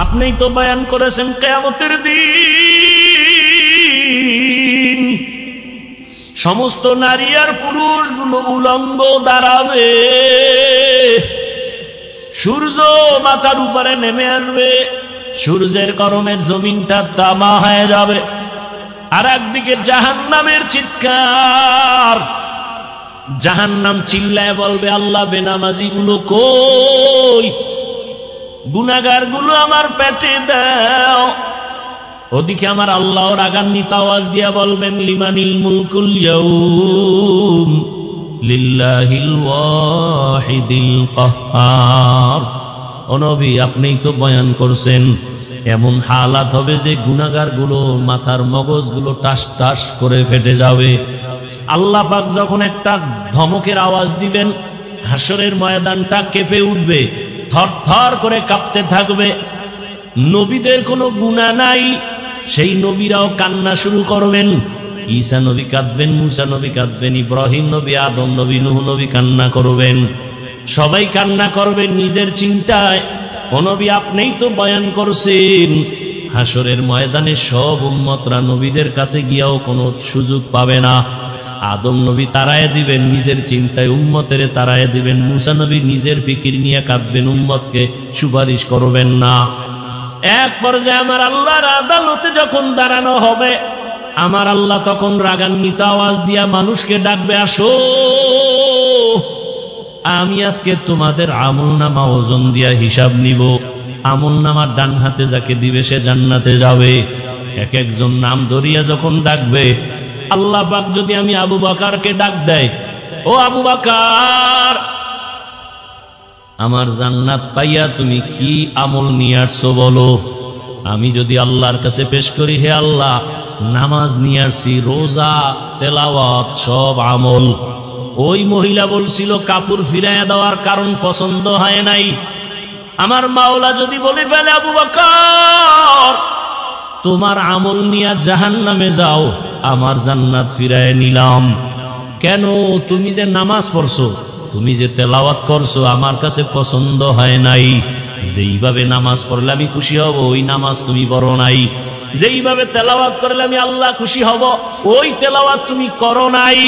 আপনিই তো বয়ান করেছেন কিয়ামতের দিন সমস্ত নারী আর পুরুষগুলো উলঙ্গ দাঁড়াবে, সূর্য মাথার উপরে নেমে আসবে, সূর্যের গরমে জমিনটা তামা হয়ে যাবে। আর একদিকে জাহান্নামের চিৎকার, জাহান্নাম চিল্লায় বলবে আল্লাহ বেনামাজি গুলো কই, গুনাহগার গুলো আমার পেটে দাও। ওদিকে আমার আল্লাহ রাগান্বিত আওয়াজ দিয়া বলবেন লিমানিল মুলকুল ইয়াউম লিল্লাহিল ওয়াহিদিল কাহ্হার। ও নবী আপনিই তো বয়ান করছেন এমন হালাত হবে যে গুনাহগার গুলো মাথার মগজগুলো টাস টাস করে ফেটে যাবে। আল্লাহ পাক যখন একটা ধমকের আওয়াজ দিবেন হাসরের ময়দানটা কেঁপে উঠবে, থরথর করে কাঁপতে থাকবে। নবীদের কোনো গুনাহ নাই, সেই নবীরাও কান্না শুরু করবেন। ঈসা নবী কাঁদবেন, মুসা নবী কাঁদবেন, ইব্রাহিম নবী, আদম নবী, নূহ নবী কান্না করবেন। সবাই কান্না করবেন নিজের চিন্তায়। ও নবী আপনিই তো বয়ান করছেন হাসরের ময়দানে সব উম্মতরা নবীদের কাছে গিয়েও কোনো সুযোগ পাবে না। আদম নবী তাড়ায় দিবেন নিজের চিন্তায়, উম্মতের তাড়ায় দিবেন। মুসা নবী নিজের ফিকির নিয়ে কাঁদবেন, উম্মতকে সুপারিশ করবেন না। এক পর্যায়ে আমার আল্লাহর আদালতে যখন দাঁড়ানো হবে, আমার আল্লাহ তখন রাগান্বিত আওয়াজ দিয়া মানুষকে ডাকবে, আসো আমি আজকে তোমাদের আমলনামা ওজন দিয়া হিসাব নিব। আমলনামার ডান হাতে যাকে দিবে সে জান্নাতে যাবে। এক একজন নাম ধরিয়া যখন ডাকবে, আল্লাহ পাক যদি আমি আবু বকরকে ডাক দেয়, ও আবু বকর আমার জান্নাত পাইয়া তুমি কি আমল নিয়ে আসছো বলো। আমি যদি আল্লাহর কাছে পেশ করি, হে আল্লাহ নামাজ নিয়ে আসছি, রোজা, তেলাওয়াত, সব আমল। ওই মহিলা বলছিল কাপড় ফিরাইয়া দেওয়ার কারণ পছন্দ হয় নাই। আমার মাওলা যদি বলে ফেলে আবু বকর তোমার আমল নিয়ে জাহান্নামে যাও, আমার জান্নাত ফিরাইয়া নিলাম। কেন? তুমি যে নামাজ পড়ছো, তুমি যে তেলাওয়াত করছো আমার কাছে পছন্দ হয় নাই। যেইভাবে নামাজ পড়লে আমি খুশি হব ওই নামাজ তুমি পড়ো নাই, যেইভাবে তেলাওয়াত করলে আমি আল্লাহ খুশি হব ওই তেলাওয়াত তুমি করো নাই।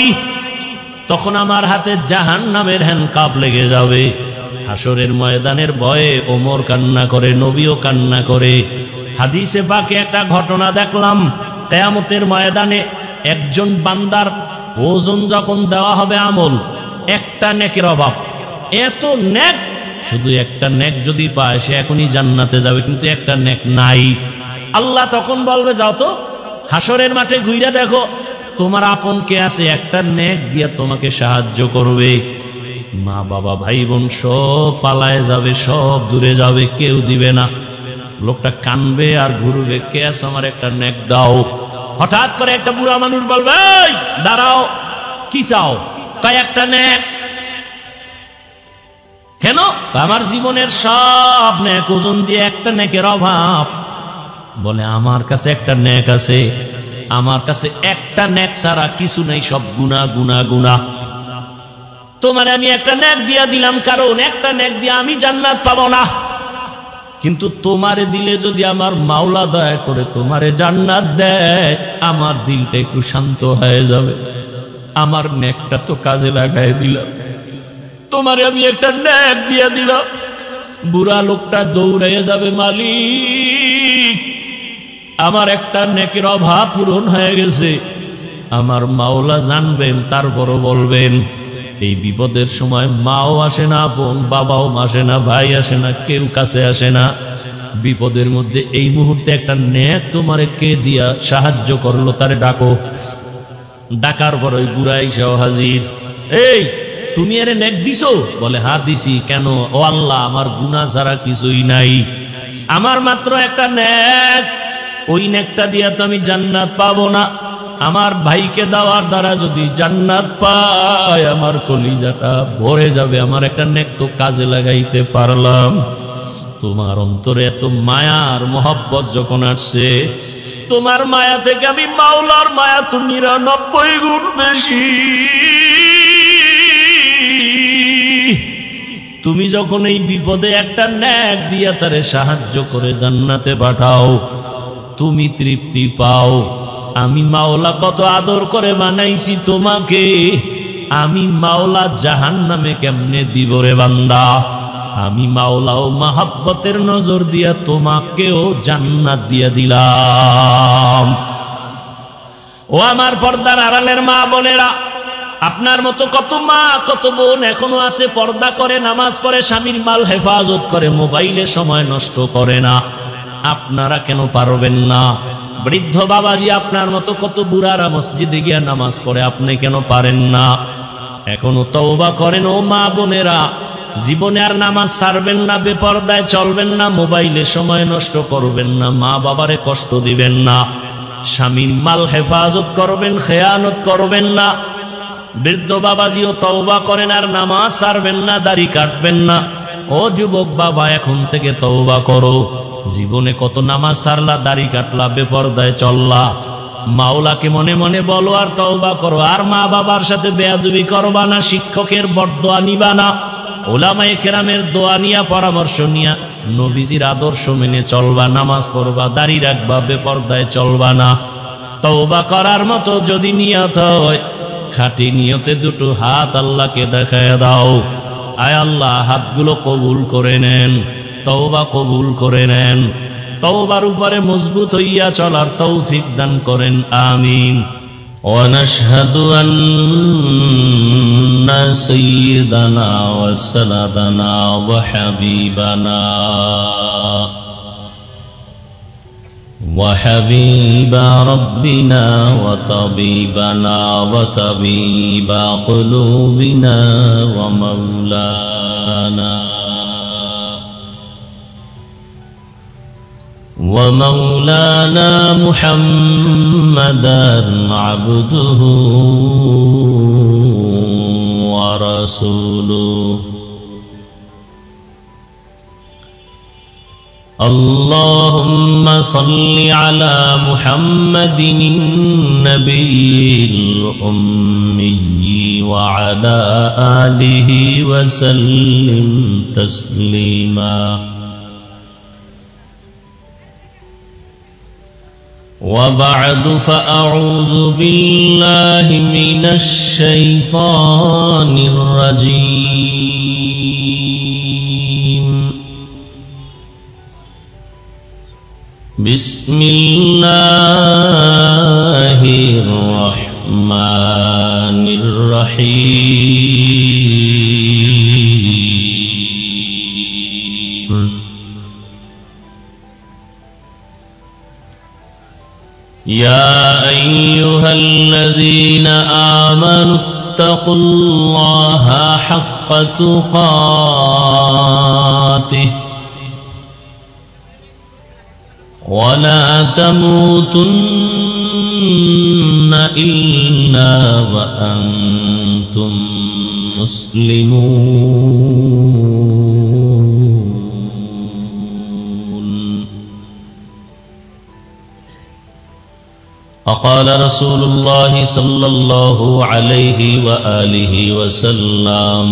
তখন আমার হাতে জাহান্নামের হ্যান্ডকাপ লেগে যাবে। হাসরের ময়দানের ভয়ে ওমর কান্না করে, নবীও কান্না করে। হাদিসে পাকে একটা ঘটনা দেখলাম, কিয়ামতের ময়দানে একজন বান্দার ওজন যখন দেওয়া হবে আমল, একটা নেকের অভাব, এত নেক, শুধু একটা নেক যদি পায় সে এখনই জান্নাতে যাবে, কিন্তু একটা নেক নাই। আল্লাহ তখন বলবে যাও তো হাসরের মাঠে ঘুরে দেখো তোমার আপন কে আছে, একটা নেক দিয়ে তোমাকে সাহায্য করবে। মা বাবা ভাই বোন সব পালায় যাবে, সব দূরে যাবে, কেউ দিবে না। লোকটা কানবে আর ঘুরবে, কে আছে আমার একটা নেক দাও। হঠাৎ করে একটা বুড়া মানুষ বলবে এই দাঁড়াও, কি চাও? কয় একটা নেক। কেন? আমার জীবনের সব নেক ওজন দিয়ে একটা নেকের অভাব। বলে আমার কাছে একটা নেক আছে, আমার কাছে একটা নেক ছাড়া কিছু নেই, সব গুনাহ গুনাহ গুনাহ। তোমার আমি একটা নেক দিয়া দিলাম, কারণ একটা নেক দিয়ে আমি জান্নাত পাবো না, কিন্তু তোমারে দিলে যদি আমার মাওলা দয়া করে তোমারে জান্নাত দেয়, আমার দিলটা একটু শান্ত হয়ে যাবে। আমার নেকটা তো কাজে লাগাই দিলাম, তোমারে আমি একটা নেক দিয়া দিলাম। বুড়া লোকটা দৌড়াইয়া যাবে, মালিক আমার একটা নেকের অভাব পূরণ হয়ে গেছে। আমার মাওলা জানবেন, তারপরও বলবেন। এই বিপদের সময় মাও আসে না, বোন বাবাও আসে না, ভাই আসে না, কেউ কাছে আসে না। বিপদের মধ্যে এই মুহূর্তে একটা নেক তোমারে কে দিয়া সাহায্য করলো, তারে ডাকো। ডাকার পর ওই বুড়া এসেও হাজির। এই তুমি এর নেক দিছো? বলে হ্যাঁ দিছি। কেন? ও আল্লাহ আমার গুনাহ ছাড়া কিছুই নাই, আমার মাত্র একটা নেক, ওই নেকটা দিয়া তো আমি জান্নাত পাবো না। আমার ভাইকে দেওয়ার দ্বারা যদি জান্নাত পায় আমার কলিজাটা ভরে যাবে, আমার একটা নেক তো কাজে লাগাইতে পারলাম। তোমার অন্তরে এত মায়ার মহব্বত যখন আসছে, তোমার মায়া থেকে আমি মাওলার মায়া তো 99 গুণ বেশি। তুমি যখন এই বিপদে একটা নেক দিয়া তারে সাহায্য করে জান্নাতে পাঠাও, তুমি তৃপ্তি পাও। আমি মাওলা কত আদর করে বানাইছি তোমাকে, আমি মাওলা জাহান্নামে কেমনে দিব রে বান্দা? আমি মাওলাও মাহাব্বতের নজর দিয়া তোমাকেও জান্নাত দিয়া দিলাম। ও আমার পর্দার আড়ালের মা বোনেরা, আপনার মতো কত মা কত বোন এখনো আছে, পর্দা করে, নামাজ পড়ে, স্বামীর মাল হেফাজত করে, মোবাইলে সময় নষ্ট করে না। আপনারা কেন পারবেন না? বৃদ্ধ বাবাজি আপনার মতো কত বুড়ারা মসজিদে গিয়া নামাজ পড়ে, আপনি কেন পারেন না? এখনো তওবা করেন ও মা বোনেরা, জীবনে আর নামাজ ছাড়বেন না, বেপরদায় চলবেন না, মোবাইলে সময় নষ্ট করবেন না, মা বাবারে কষ্ট দিবেন না, স্বামীর মাল হেফাজত করবেন, খেয়ানত করবেন না। বৃদ্ধ বাবাজিও তওবা করেন আর নামাজ ছাড়বেন না, দাড়ি কাটবেন না। ও যুবক বাবা, এখন থেকে তওবা করো। জীবনে কত নামাজ ছাড়লা, দাড়ি কাটলা, বেপরদায় চললা। মাওলাকে মনে মনে বলো আর তওবা করো। আর মা বাবার সাথে বেয়াদবি করবা না, শিক্ষকের বরদোয়া নিবা না, ওলামায়ে কেরামের দোয়া নিয়া, পরামর্শ নিয়া নবীজির আদর্শ মেনে চলবা, নামাজ পড়বা, দাড়ি রাখবা, বেপরদায় চলবা না। তওবা করার মতো যদি নিয়ত হয়, খাঁটি নিয়তে দুটো হাত আল্লাহকে দেখায় দাও। আয় আল্লাহ, হাতগুলো কবুল করে নেন, তওবা কবুল করে নেন, তওবার উপরে মজবুত হইয়া চলার তৌফিক দান করেন, আমিন। ونشهد أن سيدنا وسندنا وحبيب ربنا وطبيبنا وطبيب قلوبنا ومولانا محمدا عبده ورسوله اللهم صل على محمد النبي الأمي وعلى آله وسلم تسليما. وبعد فأعوذ بالله من الشيطان الرجيم. بسم الله الرحمن الرحيم. يا أيها الذين آمنوا اتقوا الله حق تقاته ولا تموتن إلا وأنتم مسلمون. وقال رسول الله صلى الله عليه وآله وسلم: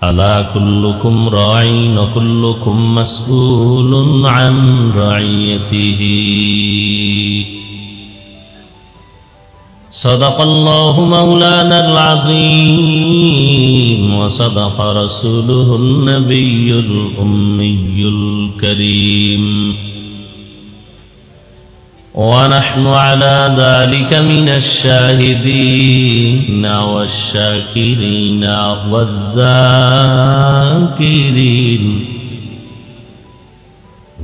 ألا كلكم راع وكلكم مسؤول عن رعيته. صدق الله مولانا العظيم وصدق رسوله النبي الأمي الكريم. ونحن على ذلك من الشاهدين والشاكرين والذاكرين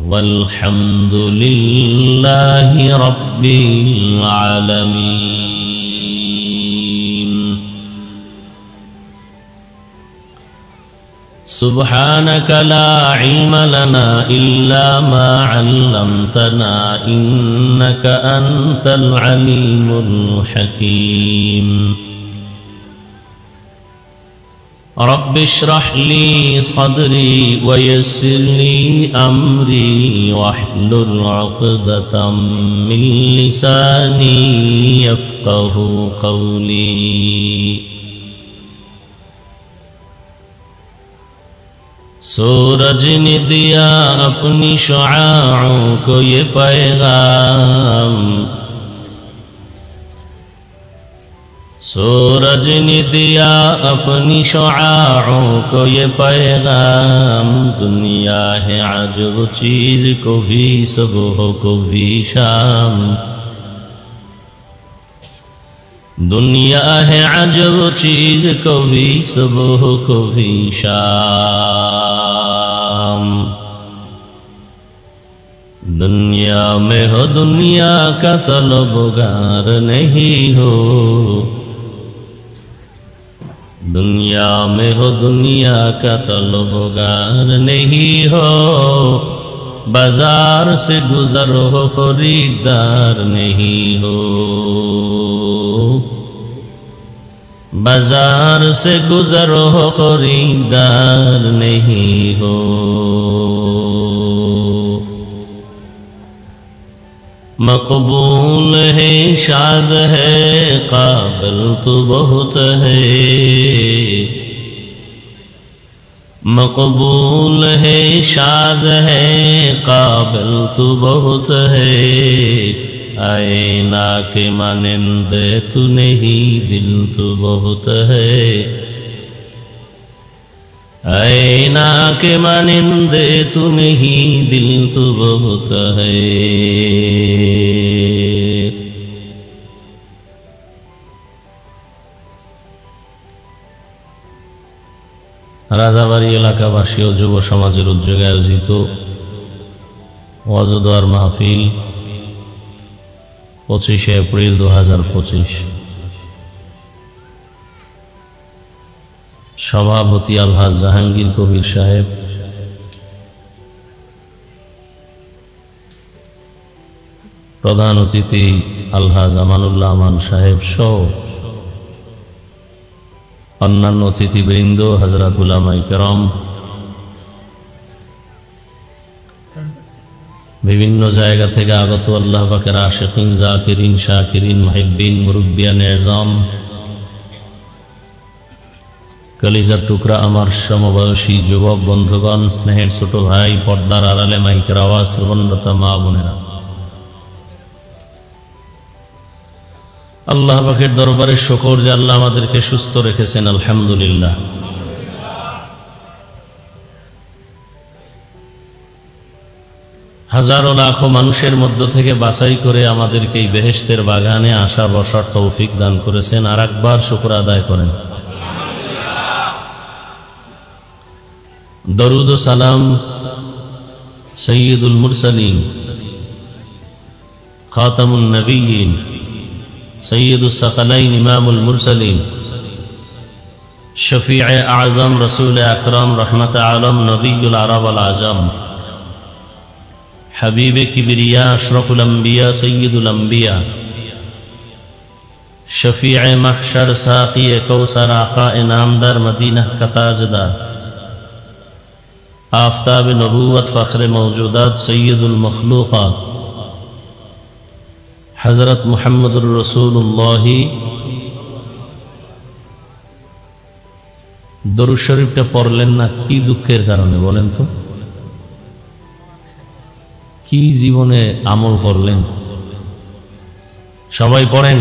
والحمد لله رب العالمين. سبحانك لا علم لنا إلا ما علمتنا إنك أنت العليم الحكيم. رب اشرح لي صدري ويسر لي أمري واحلل عقدة من لساني يفقه قولي. सूरज ने दिया अपनी शुआओं को ये पैगाम, सूरज ने दिया अपनी शुआओं को ये पैगाम। दुनिया है अजब चीज, को भी सुबह को भी शाम। दुनिया है अजब चीज, को भी सुबह को भी शाम। दुनिया में हो दुनिया का तलबगार नहीं हो, दुनिया में हो दुनिया का तलबगार नहीं हो। बाजार से गुजर हो खरीदार नहीं हो, बाजार से गुजर हो खरीदार नहीं हो। मकबूल है शाद है काबिल तो बहुत है, मकबूल है शाद है काबिल तो बहुत है। आईना के मानिंदे तू नहीं दिल तो बहुत है, आईना के मानिंदे तू नहीं दिल तो बहुत है। রাজাবাড়ী এলাকাবাসী ও যুব সমাজের উদ্যোগে আয়োজিত ওয়াজ ও দোয়ার মাহফিল 25 এপ্রিল 2025। সভাপতি আলহাজ জাহাঙ্গীর কবির সাহেব, প্রধান অতিথি আলহাজ আমানুল্লাহ আমান সাহেব সহ অন্যান্য অতিথিবৃন্দ, হযরত উলামায়ে কেরাম, বিভিন্ন জায়গা থেকে আগত আল্লাহ পাকের আশিকিন, জাকিরিন, শাকিরিন, মুহিব্বিন, মুরব্বিয়ানে আযম, কলিজার টুকরা আমার সমবয়সী যুবক বন্ধুগণ, স্নেহের ছোট ভাই, পর্দার আড়ালে মাইকের আওয়াজ শ্রবণরত মা বোনেরা, আল্লাহ পাকের দরবারে শুকর যে আল্লাহ আমাদেরকে সুস্থ রেখেছেন, আলহামদুলিল্লাহ। হাজারো লাখো মানুষের মধ্য থেকে বাছাই করে আমাদেরকে এই বেহেশতের বাগানে আসা বসার তৌফিক দান করেছেন। আর একবার শুকর আদায় করেন। দরুদ ও সালাম সৈয়দুল মুরসালিন, খাতামুন নবিয়্যিন, সৈয়দুস সাকালাইন, ইমামুল মুরসালিন, শফিয়ে আযম, রাসূল আকরাম, রহমত আলম, নবিয়ুল আরব ওয়াল আজম, হাবিবে কিবরিয়া, আশরাফুল আম্বিয়া, সৈয়দুল আম্বিয়া, শফিয়ে মাহশর, সাকিয়ে কৌসর, আকা ইনামদার, মদিনা কা তাজদার, आफताब नबूवत, फ़ख्र मौजूदात, सैयदुल मखलूक़ात, हज़रत मुहम्मदुर रसूलुल्लाह। दरूद शरीफটা পড়লেন না কি দুঃখের কারণে বলেন তো? কি জীবনে আমল করলেন? সবাই পড়েন।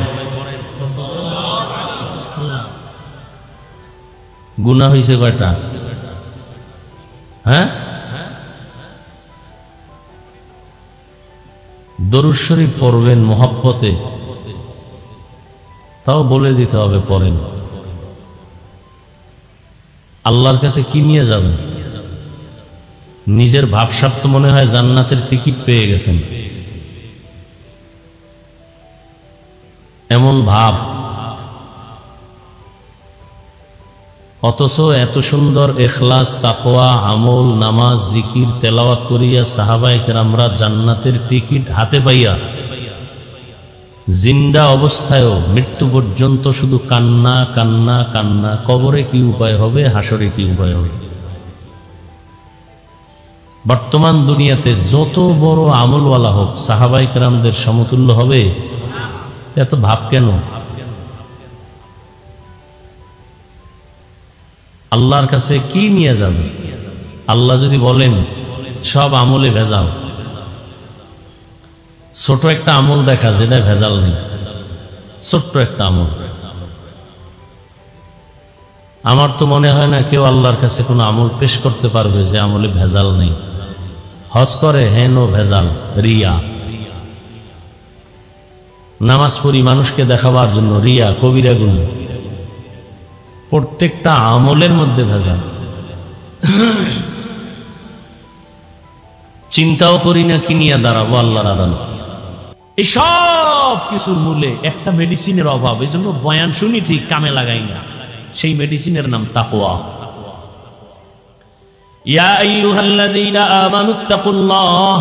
গুনাহ হইছে কয়টা? হ্যাঁ, দরুদ শরীফ পড়বেন মহব্বতে, তাও বলে দিতে হবে পড়েন। আল্লাহর কাছে কি নিয়ে যাবেন? নিজের ভাবসাব তো মনে হয় জান্নাতের টিকিট পেয়ে গেছেন, এমন ভাব। অথচ এত সুন্দর ইখলাস, তাকওয়া, আমল, নামাজ, জিকির, তেলাওয়াত করিয়া সাহাবায়ে কেরামরা জান্নাতের টিকিট হাতে পাইয়া জিন্দা অবস্থায়ও মৃত্যু পর্যন্ত শুধু কান্না কান্না কান্না। কবরে কি উপায় হবে, হাসরে কি উপায় হবে? বর্তমান দুনিয়াতে যত বড় আমলওয়ালা হোক, সাহাবায়ে কেরামদের সমতুল্য হবে? এত ভাব কেন? আল্লাহর কাছে কি নিয়ে যাবে? আল্লাহ যদি বলেন সব আমলে ভেজাল, ছোট একটা আমল দেখা যেটা ভেজাল নেই, ছোট্ট একটা আমল। আমার তো মনে হয় না কেউ আল্লাহর কাছে কোনো আমল পেশ করতে পারবে যে আমলে ভেজাল নেই। হজ করে হেন ভেজাল, রিয়া। নামাজ পড়ি মানুষকে দেখাবার জন্য, রিয়া, কবিরা গুনাহ। প্রত্যেকটা আমলের মধ্যে ভেজাল। চিন্তাও করি না কি নিয়ে দাঁড়াবো আল্লাহর আদালত। এই সব কিছুর মূলে একটা মেডিসিনের অভাব। এই জন্য বয়ান শুনি ঠিক, কামে লাগাই না। সেই মেডিসিনের নাম তাকওয়া। ইয়া আইয়ুহাল্লাযীনা আমানুত্তাকুল্লাহ,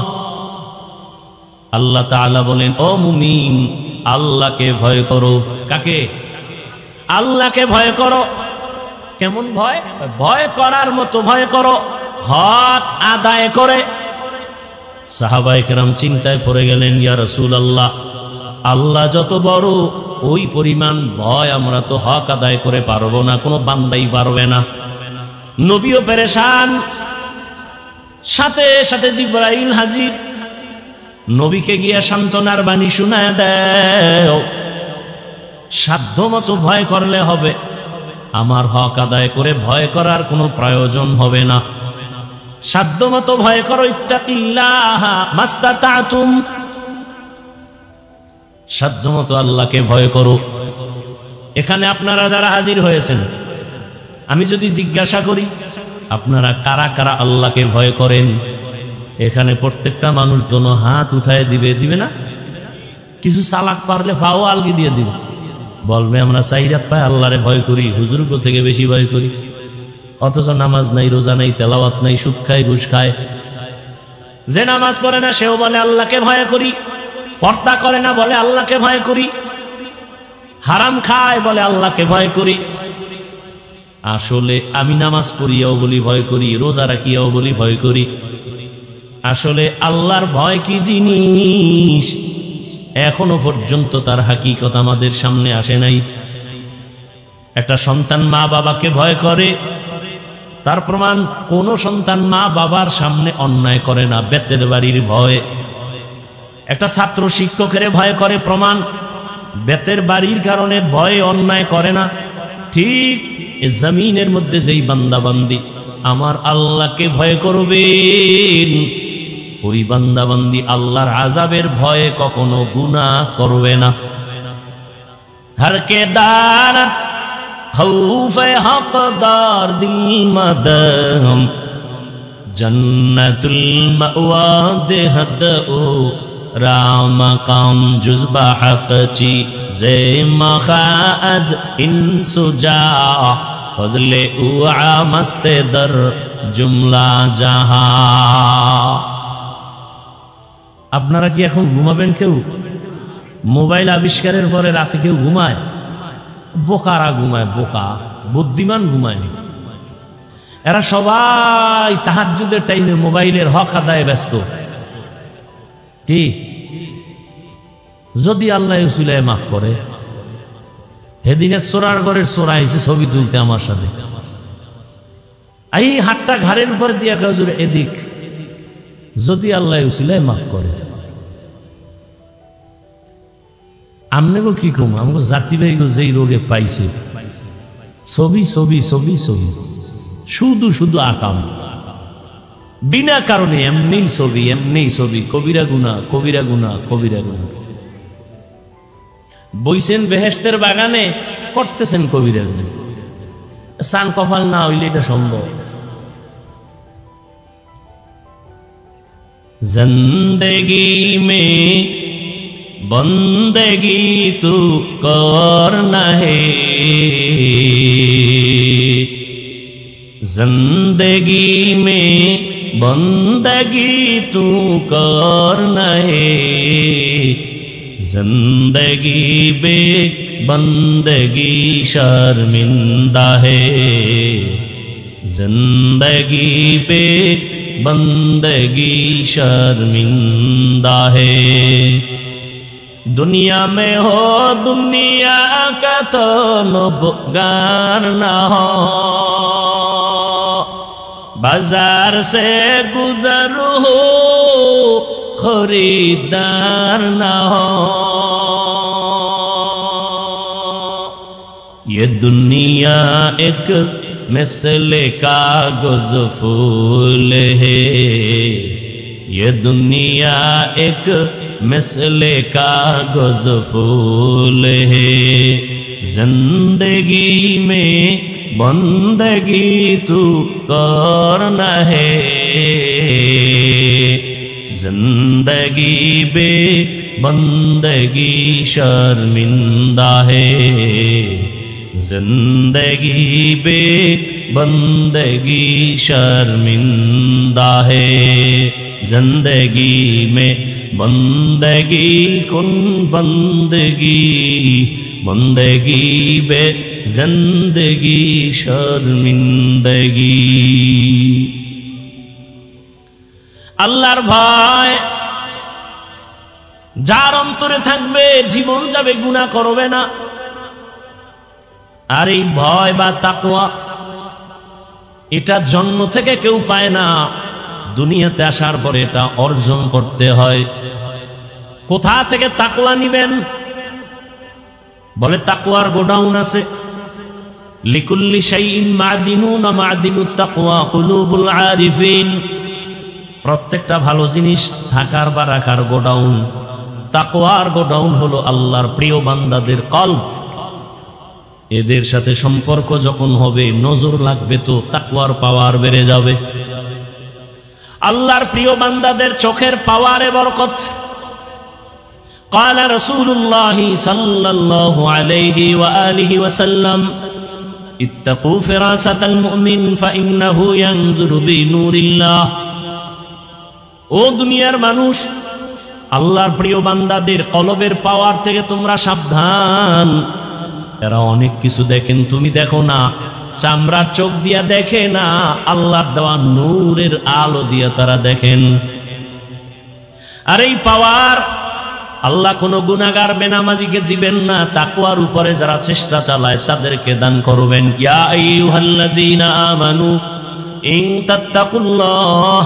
আল্লাহ তাআলা বলেন ও মুমিন আল্লাহকে ভয় করো। কাকে? আল্লাহকে ভয় করো। কেমন ভয়? ভয় করার মতো ভয় করো, হক আদায় করে। সাহাবায়ে কেরাম চিন্তায় পড়ে গেলেন, ইয়া রাসূলুল্লাহ, আল্লাহ যত বড় ওই পরিমাণ ভয় আমরা তো হক আদায় করে পারবো না, কোনো বান্দাই পারবে না। নবীও পেরেশান, সাথে সাথে জিবরাইল হাজির। নবীকে গিয়া সান্ত্বনার বাণী শোনায় দেও, সাধ্য মতো ভয় করলে হবে, আমার হক আদায় করে ভয় করার কোনো প্রয়োজন হবে না। সাধ্য মতো ভয় করো, ইত্তাকিল্লাহ মাস্তাতাতুম, সাধ্য মতো আল্লাহকে ভয় করো। এখানে আপনারা যারা হাজির হয়েছেন, আমি যদি জিজ্ঞাসা করি আপনারা কারা কারা আল্লাহকে ভয় করেন, এখানে প্রত্যেকটা মানুষ দোনো হাত উঠায় দিবে, দিবে না? কিছু চালাক পারলে পাও আলগি দিয়ে দিবে, বলবে আমরা চাইরাত পায় আল্লাহরে ভয় করি, হুজুরগো থেকে বেশি ভয় করি। অথচ নামাজ নাই, রোজা নাই, তেলাওয়াত নাই, সুদ খায়, ঘুষ খায়। যে নামাজ পড়ে না সেও বলে আল্লাহকে ভয় করি, পর্দা করে না বলে আল্লাহকে ভয় করি, হারাম খায় বলে আল্লাহকে ভয় করি। আসলে আমি নামাজ পড়িয়াও বলি ভয় করি, রোজা রাখিয়াও বলি ভয় করি। আসলে আল্লাহর ভয় কি জিনিস এখনো পর্যন্ত তার হাকিকত আমাদের সামনে আসে নাই। একটা সন্তান মা বাবাকে ভয় করে, তার প্রমাণ কোন সন্তান মা বাবার সামনে অন্যায় করে না, বেতের বাড়ির ভয়। একটা ছাত্র শিক্ষকের ভয় করে, প্রমাণ বেতের বাড়ির কারণে ভয় অন্যায় করে না। ঠিক জমিনের মধ্যে যেই বান্দা বান্দি আমার আল্লাহকে ভয় করবেন, ওই বান্দা বান্দি আল্লাহর আযাবের ভয়ে কখনো গুনাহ করবে না। হর কে দানত খৌফে হকদার দিল মদম, জন্নতুল মাওয়া দেহদ ও রাম কাম জুজবা হক চি জে মখাজ ইনসুজা ফজলে উআ মস্তে দর জুমলা জাহা। আপনারা কি এখন ঘুমাবেন? কেউ মোবাইল আবিষ্কারের পরে রাতে কেউ ঘুমায়? বোকারা ঘুমায়, বোকা। বুদ্ধিমান ঘুমায়। এরা সবাই তাহাজ্জুদের টাইমে মোবাইলের হক আদায়ে ব্যস্ত। কি যদি আল্লাহ উসিলায় মাফ করে? সেদিন এক চোরার ঘরের চোরা এসে ছবি তুলতে আমার সাথে, এই হাতটা ঘাড়ের উপর দিয়া হুজুর এদিক, যদি আল্লাহ উসিলায় মাফ করে। আমনেগো কি কম, আমাকে জাতি ভাই যেই রোগে পাইছে, ছবি ছবি ছবি ছবি, শুধু শুধু আকাম, বিনা কারণে এমনি ছবি, এমনি ছবি, কবিরা গুনাহ, কবিরা গুনাহ, কবিরা গুনাহ। বইছেন বেহেশতের বাগানে, করতেছেন কবিরা গুনাহ। সান কপাল না হইলে এটা সম্ভব। जिंदगी में बंदगी तू करना है, जिंदगी में बंदगी तू करना है, जिंदगी बे बंदगी शर्मिंदा है, जिंदगी पे बंदगी शर्मिंदा है। दुनिया में हो दुनिया का तो लोबगार ना हो, बाजार से गुजर हो खरीदार ना हो। ये दुनिया एक मिसले कागज फूल है, ये दुनिया एक मिसले कागज फूल है। जिंदगी में बंदगी तू करना है, जिंदगी बे बंदगी शर्मिंदा है, जिंदगी बे बंदगी शर्मिंदा है। जिंदगी में बंदगी कुन बंदगी, बंदगी बे जिंदगी शर्मिंदगी। আল্লাহর ভয় যার অন্তরে থাকবে জীবন যাবে গুনাহ করবে না। আর এই ভয় বা তাকওয়া এটা জন্ম থেকে কেউ পায় না, দুনিয়াতে আসার পরে এটা অর্জন করতে হয়। কোথা থেকে তাকওয়া নিবেন? বলে তাকওয়ার গোডাউন আছে। লিকুল্লি শাইইন মাদিনুন মাদিনুত তাকওয়া কুলুবুল আরিফিন। প্রত্যেকটা ভালো জিনিস থাকার বা রাখার গোডাউন, তাকওয়ার গোডাউন হলো আল্লাহর প্রিয় বান্দাদের কলব। এদের সাথে সম্পর্ক যখন হবে, নজর লাগবে তো তাকওয়ার পাওয়ার বেড়ে যাবে। আল্লাহর প্রিয় বান্দাদের চোখের পাওয়ারে বরকত। قال رسول الله صلى الله عليه وآله وسلم اتقوا فراسة المؤمن فإنه ينظر بنور الله। ও দুনিয়ার মানুষ, আল্লাহর প্রিয় বান্দাদের কলবের পাওয়ার থেকে তোমরা সাবধান। এরা অনেক কিছু দেখেন, তুমি দেখো না। চামড়ার চোখ দিয়া দেখে না, আল্লাহর দেওয়া নূরের আলো দিয়া তারা দেখেন। আর এই পাওয়ার আল্লাহ কোন গুনাহগার বেনামাজিকে দিবেন না, তাকওয়ার উপরে যারা চেষ্টা চালায় তাদেরকে দান করবেন। ইয়া আইয়ুহাল্লাযীনা আমানু ইন তাত্তাকুল্লাহ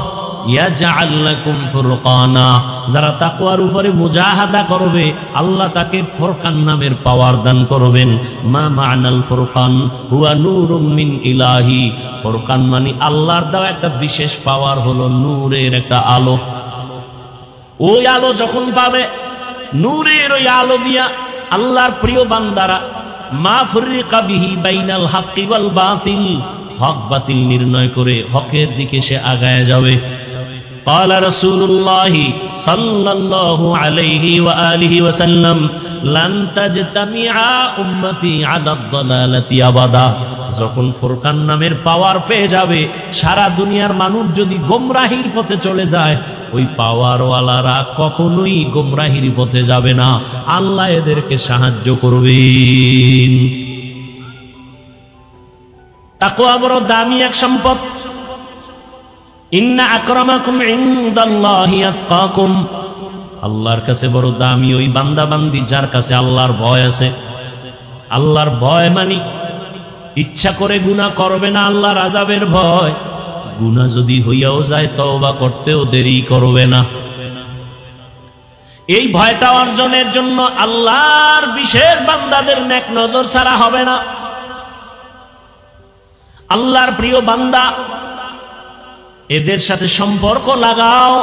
ইয়াজআল লাকুম ফুরকানা। যারা তাকওয়ার উপরে মুজাহাদা করবে, আল্লাহ তাকে ফুরকান নামের পাওয়ার দান করবেন। মা মা'নাল ফুরকান হুয়া নূরুম মিন ইলাহি। ফুরকান মানে আল্লাহর দেওয়া একটা বিশেষ পাওয়ার, হলো নূরের একটা আলো। ওই আলো যখন পাবে, নূরের ওই আলো দিয়া আল্লাহর প্রিয় বান্দারা মা ফুররিকা বিহি বাইনাল হাক্কি ওয়াল বাতিল, হক বাতিল নির্ণয় করে হকের দিকে সে আগায় যাবে। قال رسول الله صلى الله عليه وآله وسلم لن تجتمع أمتي على الضلالة أبدا। যখন ফুরকান নামের পাওয়ার পেয়ে যাবে, সারা দুনিয়ার মানুষ যদি গোমরাহির পথে চলে যায়, ওই পাওয়ারওয়ালারা কখনোই গোমরাহির পথে যাবে না। আল্লাহ এদেরকে সাহায্য করবেন। তাকওয়া বড় দামি এক সম্পদ। ইন্না আকরামাকুম ইনদাল্লাহি আতকাকুম। আল্লাহর কাছে বড় দামি ওই বান্দা বান্দি যার কাছে আল্লাহর ভয় আছে। আল্লাহর ভয় মানে ইচ্ছা করে গুনাহ করবে না, আল্লাহর আযাবের ভয়। গুনাহ যদি হইয়াও যায় তওবা করতেও দেরি করবে না। এই ভয়টা অর্জনের জন্য আল্লাহর বিশেষ বান্দাদের নেক নজর ছাড়া হবে না। আল্লাহর প্রিয় বান্দা, এদের সাথে সম্পর্ক লাগাও,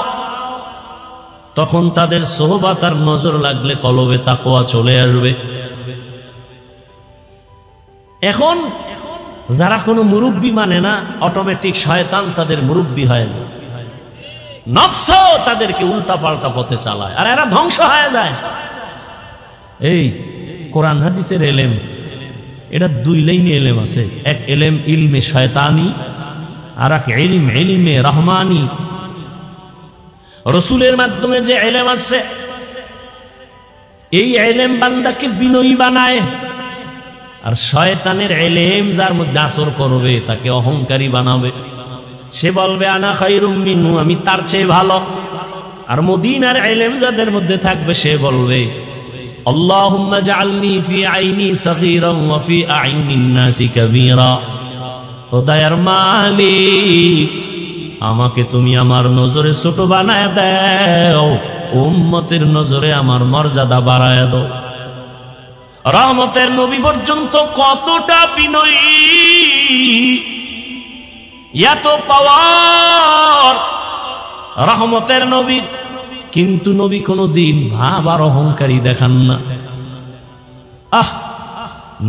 তখন তাদের সোহবাত আর নজর লাগলে কলবে তাকওয়া চলে আসবে। এখন যারা কোনো মুরব্বি মানে না, অটোমেটিক শয়তান তাদের মুরব্বি হয়ে যায়, নফস তাদেরকে উল্টা পাল্টা পথে চালায়, আর এরা ধ্বংস হয়ে যায়। এই কোরআন হাদিসের এলেম, এটা দুই লাইনে এলেম আছে। এক এলেম ইলমে শয়তানি, আর এক ইলম ইলমে রহমানি। রসুলের মাধ্যমে যে এলেম আছে, এই এলেম বান্দাকে বিনয়ী বানায়। আর শয়তানের এলেম যার মধ্যে আসর করবে, তাকে অহংকারী বানাবে। সে বলবে আনা খায়রুম মিনহু, আমি তার চেয়ে ভালো। আর মদিনার এলেম যাদের মধ্যে থাকবে, সে বলবে আল্লাহুম্মা জাআলনি ফি আইনি সগীরান ওয়া ফি আইনিন নাসি কাবীরা। ও দয়ার মালিক, আমাকে তুমি আমার নজরে ছোট বানায় দাও, উম্মতের নজরে আমার মর্যাদা বাড়ায় দাও। রহমতের নবী পর্যন্ত কতটা বিনয়ী, এত পাওয়ার রহমতের নবী, কিন্তু নবী কোনদিন ভাব আর অহংকারী দেখান না।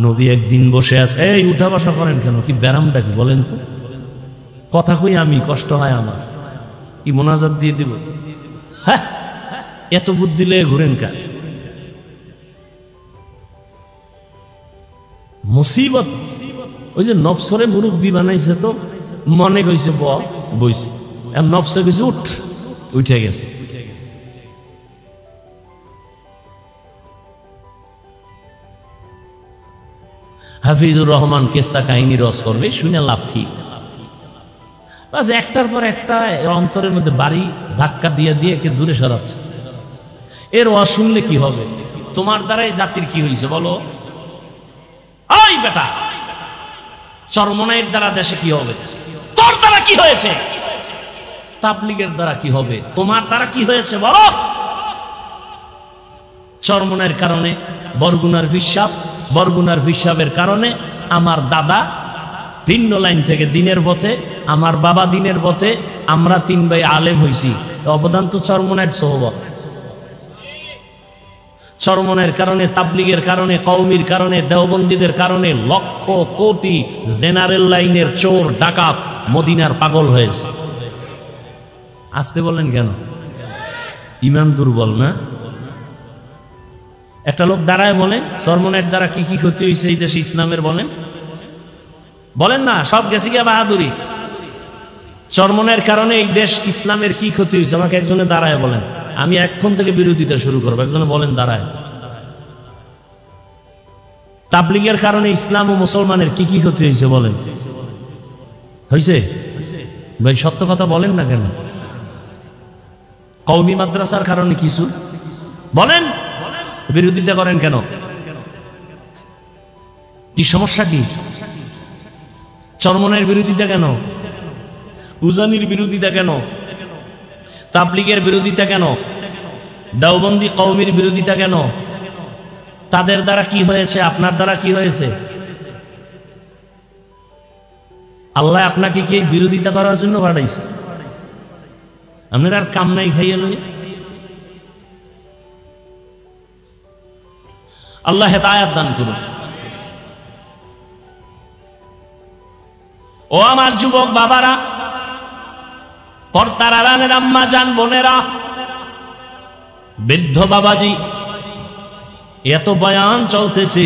নবী একদিন বসে আছে, এই উঠা বসা করেন কেন, কি ব্যারামটা কি বলেন তো? কথা কই আমি, কষ্ট হয় আমার, কি মোনাজাত দিয়ে দিব? হ্যাঁ, এত বুদ্ধি লেগে ঘুরেন কা? মুসিবত। ওই যে নফসরে মুরব্বী বানাইছে, তো মনে কইছে বইছে, নফসে কইছে উঠ, উঠে গেছে। হাফিজুর রহমান কেসা কাহিনী রস করবে, শুনে লাভ কি? বাস একটার পর একটা অন্তরের মধ্যে বাড়ি ধাক্কা দিয়ে দিয়ে একে দূরে সরাচ্ছে। এর ওয়াজ শুনলে কি হবে? তোমার দ্বারাই জাতির কি হয়েছে বলো? ওই বেটা, চরমনাইয়ের দ্বারা দেশে কি হবে? তোর দ্বারা কি হয়েছে? তাবলীগের দ্বারা কি হবে? তোমার দ্বারা কি হয়েছে বলো? চরমনাইয়ের কারণে বরগুনার হিসাব, বরগুনার হিসাবের কারণে আমার দাদা ভিন্ন লাইন থেকে দিনের পথে, আমার বাবা দিনের পথে, আমরা 3 ভাই আলেম হইছি। অবদান তো চরমনাইয়ের সোহবত। চরমনাইয়ের কারণে, তাবলীগের কারণে, কওমির কারণে, দেওবন্দীদের কারণে লক্ষ কোটি জেনারেল লাইনের চোর ডাকাত মদিনার পাগল হয়েছে। আসতে বলেন কেন? ইমান দুর্বল না? একটা লোক দাঁড়ায় বলে চরমনাইয়ের দ্বারা কি কি ক্ষতি হয়েছে এই দেশে ইসলামের, বলেন না? সব গেছে গিয়া বাহাদুরি। চরমনাইয়ের কারণে এই দেশ ইসলামের কি ক্ষতি হয়েছে? আমাকে একজনে দাঁড়ায় বলেন, আমি এখন থেকে বিরোধিতা শুরু করবো। একজনে বলেন দাঁড়ায়। তাবলীগের কারণে ইসলাম ও মুসলমানের কি কি ক্ষতি হয়েছে বলেন? হয়েছে ভাই, সত্য কথা বলেন না কেন? কওমি মাদ্রাসার কারণে কিছু বলেন, বিরোধিতা করেন কেন? কি সমস্যা? কি চরমনাইয়ের বিরোধিতা কেন? উজানির বিরোধিতা কেন? তাবলীগের বিরোধিতা কেন? দেওবন্দি কওমির বিরোধিতা কেন? তাদের দ্বারা কি হয়েছে? আপনার দ্বারা কি হয়েছে? আল্লাহ আপনাকে কি বিরোধিতা করার জন্য পাঠাইছে? আপনার আর কাম নাই খাইয়ে লই। আল্লাহ হেদায়েত দান করুন। ও আমার যুবক বাবারা, পর্দার আড়ালের আম্মা জান বোনেরা, বৃদ্ধ বাবাজি, এত বয়ান চলতেছে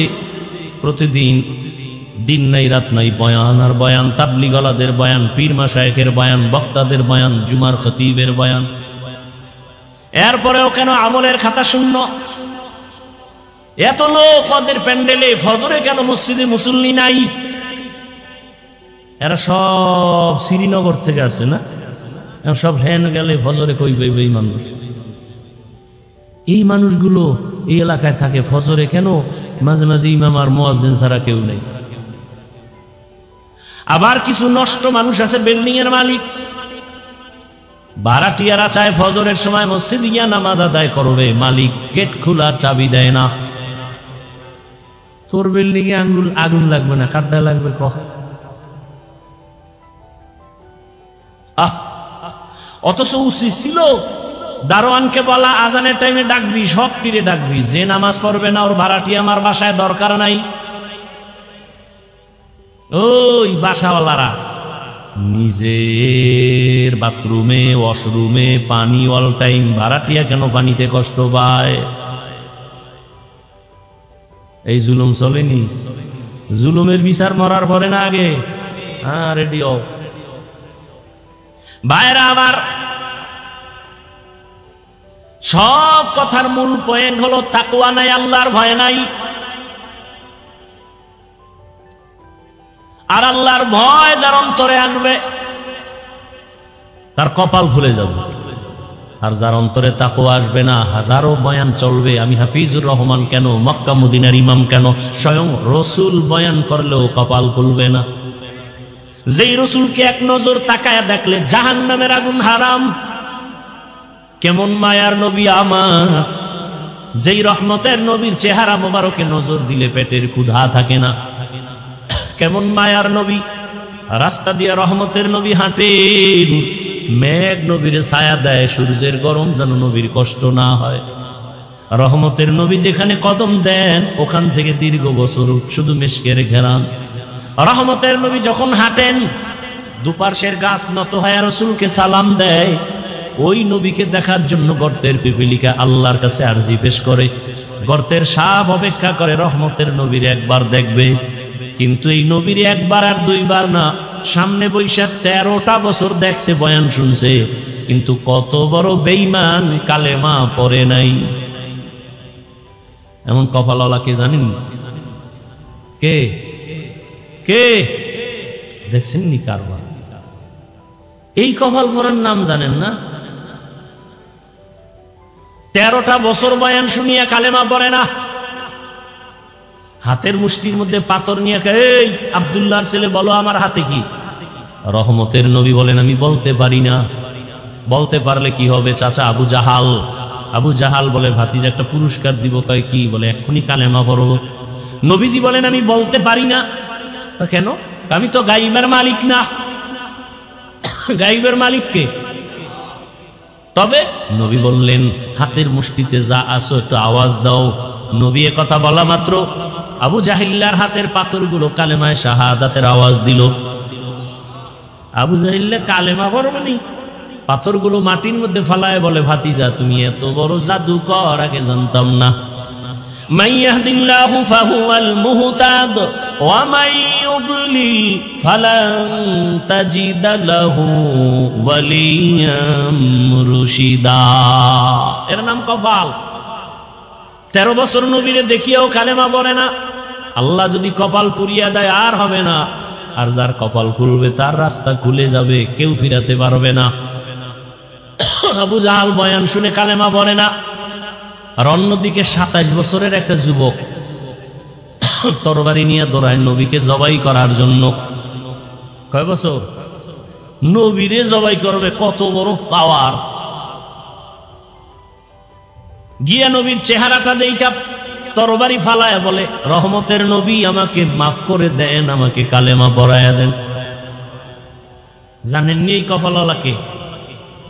প্রতিদিন, দিন নাই রাত নাই বয়ান আর বয়ান। তাবলীগওয়ালাদের বয়ান, পীর মাশায়েখের বয়ান, বক্তাদের বয়ান, জুমার খতিবের বয়ান। এরপরেও কেন আমলের খাতা শূন্য? এত লোক হজের প্যান্ডেলে, ফজরে কেন মসজিদে মুসল্লি নাই? এরা সব শ্রীনগর থেকে আসছে না? সব হ্যান গেলে ফজরে কই পাইবে এই মানুষ? এই মানুষগুলো এই এলাকায় থাকে, ফজরে কেন মাঝে মাঝে ইমাম আর মুয়াজ্জিন ছাড়া কেউ নেই। আবার কিছু নষ্ট মানুষ আছে, বিল্ডিং এর মালিক, ভাড়াটিয়ারা চায় ফজরের সময় মসজিদে গিয়া নামাজ আদায় করবে, মালিক গেট খোলা, চাবি দেয় না। তোর বিল্ডিং এ আগুন লাগবে না, কাড্ডা লাগবে কহ? অথচ উচিত ছিল দারোয়ানকে বলা, আজানের টাইমে ডাকবি, সব তীরে ডাকবি, যে নামাজ পড়বে না ওর ভাড়াটি আমার বাসায় দরকার নাই। ওই বাসাওয়ালারা নিজের বাথরুমে, ওয়াশরুমে পানি অল টাইম, ভাড়াটিয়া কেন পানিতে কষ্ট পায়? এই জুলুম চলেনি? জুলুমের বিচার মরার পরে না আগে? হ্যাঁ, রেডিও ভাইরা আমার, সব কথার মূল পয়েন্ট হলো তাকওয়া নাই, আল্লাহর ভয় নাই। আর আল্লাহর ভয় যার অন্তরে আসবে তার কপাল খুলে যাবে। আর যার অন্তরে তাকওয়া আসবে না, হাজারো বয়ান চলবে। আমি হাফিজুর রহমান কেন, মক্কা মদিনার ইমাম কেন, স্বয়ং রসুল বয়ান করলেও কপাল খুলবে না। যেই রসুলকে এক নজর তাকায়া দেখলে জাহান্নামের আগুন হারাম। কেমন মায়ার নবী আমার, যেই রহমতের নবীর চেহারা মোবারকে নজর দিলে পেটের ক্ষুধা থাকে না। কেমন মায়ার নবী, রাস্তা দিয়ে রহমতের নবী হাঁটেন, মেঘ নবীর ছায়া দেয়, সূর্যের গরম যেন নবীর কষ্ট না হয়। রহমতের নবী যেখানে কদম দেন ওখান থেকে দীর্ঘ বছর শুধু মেশকের ঘেরান। রহমতের নবী যখন হাঁটেন দুপার্শ্বের গাছ নত হয়ে রসুলকে সালাম দেয়। ওই নবীকে দেখার জন্য গর্তের পিপিলিকা আল্লাহর কাছে আরজি পেশ করে, গর্তের সাপ অপেক্ষা করে রহমতের নবীর একবার দেখবে। কিন্তু এই নবীর একবার আর দুইবার না, সামনে বৈশাখ 13টা বছর দেখছে, বয়ান শুনছে, কিন্তু কত বড় বেঈমান, কালেমা পড়ে নাই। এমন কপালওয়ালা কে জানেন? কে কে দেখছেন নি কারবার? এই কপাল পড়ার নাম জানেন না? 13টা বছর বয়ান শুনিয়া কালেমা পড়ে না। হাতের মুষ্টির মধ্যে পাথর নিয়ে, এই আব্দুল্লাহর ছেলে বলো আমার হাতে কি? রহমতের নবী বলেন আমি বলতে পারি না। বলতে পারলে কি হবে চাচা? আবু জাহাল। আবু জাহাল বলে ভাতিজা একটা পুরস্কার দিব। কয় কি? বলে এক্ষুনি কালেমা পড়ব। নবীজি বলেন আমি বলতে পারি না। কেন? আমি তো গাইবের মালিক না। গাইবের মালিক কে? তবে নবী বললেন হাতের মুষ্টিতে যা আসো একটু আওয়াজ দাও। নবী এ কথা বলা মাত্র আবু জাহিল্লার হাতের পাথরগুলো কালেমায়ে শাহাদাতের আওয়াজ দিল। আবু জাহিল্লা কালেমা পড়বনি, পাথরগুলো মাটির মধ্যে ফালায় বলে ভাতিজা তুমি এত বড় জাদুকর, আগে জানতাম না। মান ইয়াহদিল্লাহু ফাহুয়াল মুহতাদ ওয়া মান ইউদ্লিল ফালান তাজিদা লাহু ওয়ালিয়াম মুরশিদা। এর নাম কপাল। 13 বছর নবীরে দেখিয়াও কালেমা পড়ে না। আল্লাহ যদি কপাল পুরিয়া দেয় আর হবে না, আর যার কপাল খুলবে তার রাস্তা খুলে যাবে, কেউ ফিরাতে পারবে না। আবু জাহাল বয়ান শুনে কালেমা পড়ে না। আর অন্যদিকে 27 বছরের একটা যুবক তরবারি নিয়ে দৌড়ায় নবীকে জবাই করার জন্য। কয় বছর? নবীরে জবাই করবে, কত বড় পাওয়ার! গিয়া নবীর চেহারাটা দেখা তরবারি ফালায় বলে রহমতের নবী আমাকে মাফ করে দেন, আমাকে কালেমা পড়ায়া দেন। জানেননি এই কপালওয়ালা কে?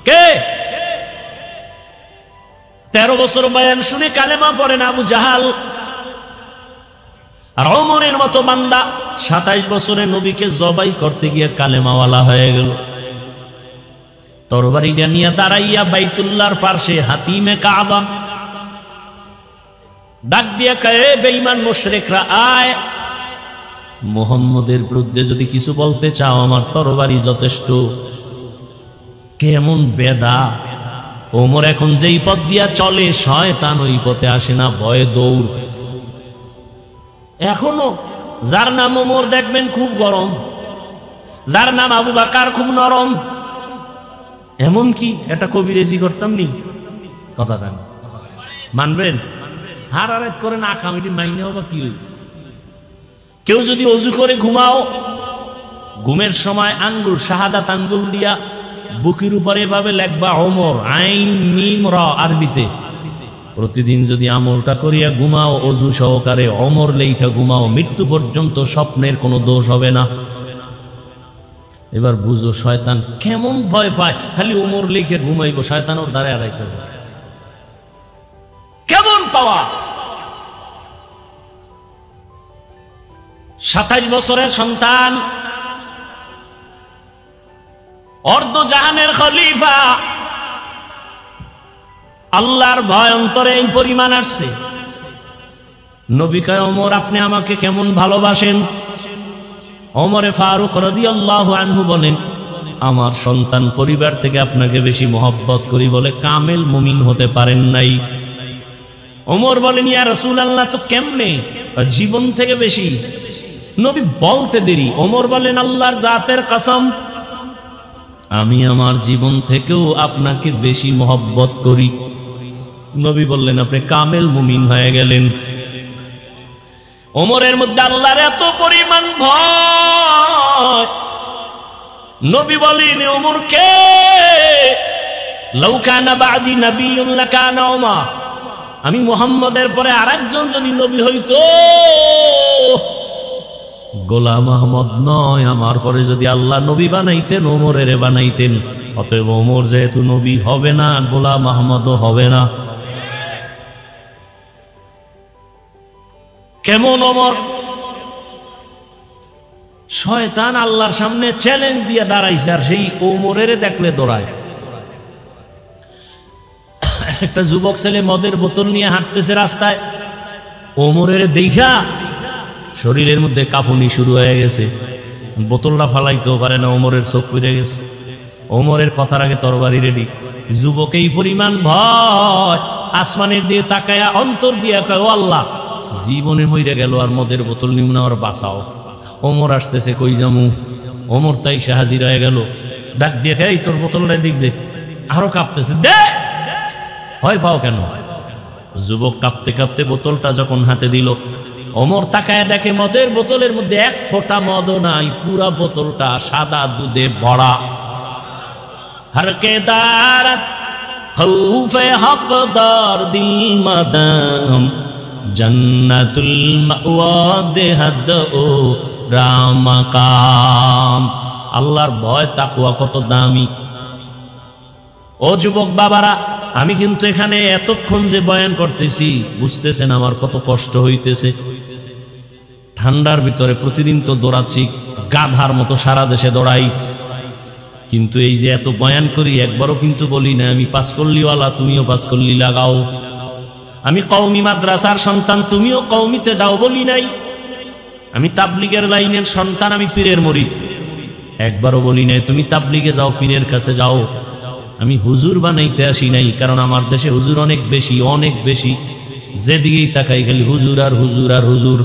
কে? 13 বছর বয়ান শুনে কালেমা পড়ে না আবু জাহাল। আর ওমরের মতো বান্দা 27 বছরে নবীকে জবাই করতে গিয়ে কালেমাওয়ালা হয়ে গেল। তরবারি নিয়ে দাঁড়াইয়া বাইতুল্লাহর পাশে হাতিমে কাবা ডাক দিয়া কয়ে বেঈমান মুশরিকরা আয়, মুহাম্মদের বিরুদ্ধে যদি কিছু বলতে চাও আমার তরবারি যথেষ্ট। কেমন বেদা! ওমর এখন যেই পথ দিয়া চলে শয়তান ওই পথে আসে না, ভয়ে দৌড়। এখনো যার নাম ওমর দেখবেন খুব গরম, যার নাম আবু বকর খুব নরম। এমন কি এটা কবিরেজি করতাম নি? কথা জান মানবেন? হারারাত করে না খামিটি মাইনেও বা কি? কেউ যদি অজু করে ঘুমাও, ঘুমের সময় আঙ্গুল শাহাদাত আঙ্গুল দিয়া বুকের উপরে এভাবে লেখবা ওমর, আইন মিম র আরবিতে। প্রতিদিন যদি আমলটা করিয়া ঘুমাও অজু সহকারে, ওমর লেখা ঘুমাও, মৃত্যু পর্যন্ত স্বপ্নের কোনো দোষ হবে না। এবার বুঝো শয়তান কেমন ভয় পায়, খালি ওমর লেখে ঘুমাইব, শয়তান ওর দ্বারে আড়াইতে হবে। কেমন পাওয়া! 27 বছরের সন্তান, অর্ধ জাহানের খলিফা, আল্লাহর ভয় অন্তরে এই পরিমাণ আসছে। নবী কয় ওমর আপনি আমাকে কেমন ভালোবাসেন? ওমরে ফারুক রাদিয়াল্লাহু আনহু বলেন আমার সন্তান পরিবার থেকে আপনাকে বেশি মহব্বত করি বলে কামেল মুমিন হতে পারেন নাই। ওমর বলেন ইয়া রাসূলুল্লাহ তো কেমনে? জীবন থেকে বেশি। নবী বলতে দেরি, ওমর বলেন আল্লাহর জাতের কসম আমি আমার জীবন থেকেও আপনাকে বেশি মহব্বত করি। নবী বললেন আপনি কামেল মুমিন হয়ে গেলেন। ওমরের মধ্যে আল্লাহর এত পরিমাণ ভয়, নবী বলেন ওমরকে, লাউ কানা বাদি নাবিয়্যুন লাকানা ওমর, আমি মুহাম্মদের পরে আরেকজন যদি নবী হইতো গোলাম আহমদ নয়, আমার পরে যদি আল্লাহ নবী বানাইতেন ওমরের বানাইতেন। অতএব ওমর যেহেতু নবী হবে না, গোলাম আহমদও হবে না। কেমন ওমর? শয়তান আল্লাহর সামনে চ্যালেঞ্জ দিয়ে দাঁড়াইছে, আর সেই ওমরের দেখলে দৌড়ায়। একটা যুবক ছেলে মদের বোতল নিয়ে হাঁটতেছে রাস্তায়, ওমরের দেখা শরীরের মধ্যে কাঁপুনি শুরু হয়ে গেছে, বোতলটা ফালাইতেও পারে না, ওমরের চোখ পুড়ে গেছে। ওমরের কথার আগে তরবারি রেডি। যুবক এই পরিমাণ ভয়, আসমানের দিয়ে তাকায়া অন্তর দিয়ে কয়, ও আল্লাহ, জীবনে মইরে গেল আর মদের বোতল নিম্ন আর বাঁচাও। ওমর আসতেছে, কই যামু? ওমর তাই সে হাজির হয়ে গেল, ডাক দিয়ে এই তোর বোতলটা দিক দে। আরো কাঁপতেছে, দে। ভয় পাও কেন? যুবক কাঁপতে কাঁপতে বোতলটা যখন হাতে দিল, ওমর তাকায় দেখে মদের বোতলের মধ্যে এক ফোঁটা মদও নাই, পুরা বোতলটা সাদা দুধে ভরা। হরকে দারাত খৌফে হকদার দিল মাদাম, জান্নাতুল মাওয়া দেহাদ ও রামাকাম। আল্লাহর ভয় তাকওয়া কত দামি। ও যুবক বাবারা, আমি কিন্তু এখানে এতক্ষণ যে বয়ান করতেছি, বুঝতেছেন আমার কত কষ্ট হইতেছে। ঠান্ডার ভিতরে প্রতিদিন তো দৌড়াচ্ছি, গাধার মতো সারা দেশে দৌড়াই, কিন্তু এই যে এত বয়ান করি, একবারও কিন্তু বলি না আমি পাঁচকল্লিওয়ালা, তুমিও পাঁচকল্লি লাগাও। আমি কওমি মাদ্রাসার সন্তান, তুমিও কওমিতে যাও বলি নাই। আমি তাবলিগের লাইনের সন্তান, আমি পীরের মুরিদ, একবারও বলি নাই তুমি তাবলিগে যাও, পীরের কাছে যাও। আমি হুজুর বানাইতে আসি নাই, কারণ আমার দেশে হুজুর অনেক বেশি, অনেক বেশি। যেদিকেই তাকাই খালি হুজুর আর হুজুর আর হুজুর।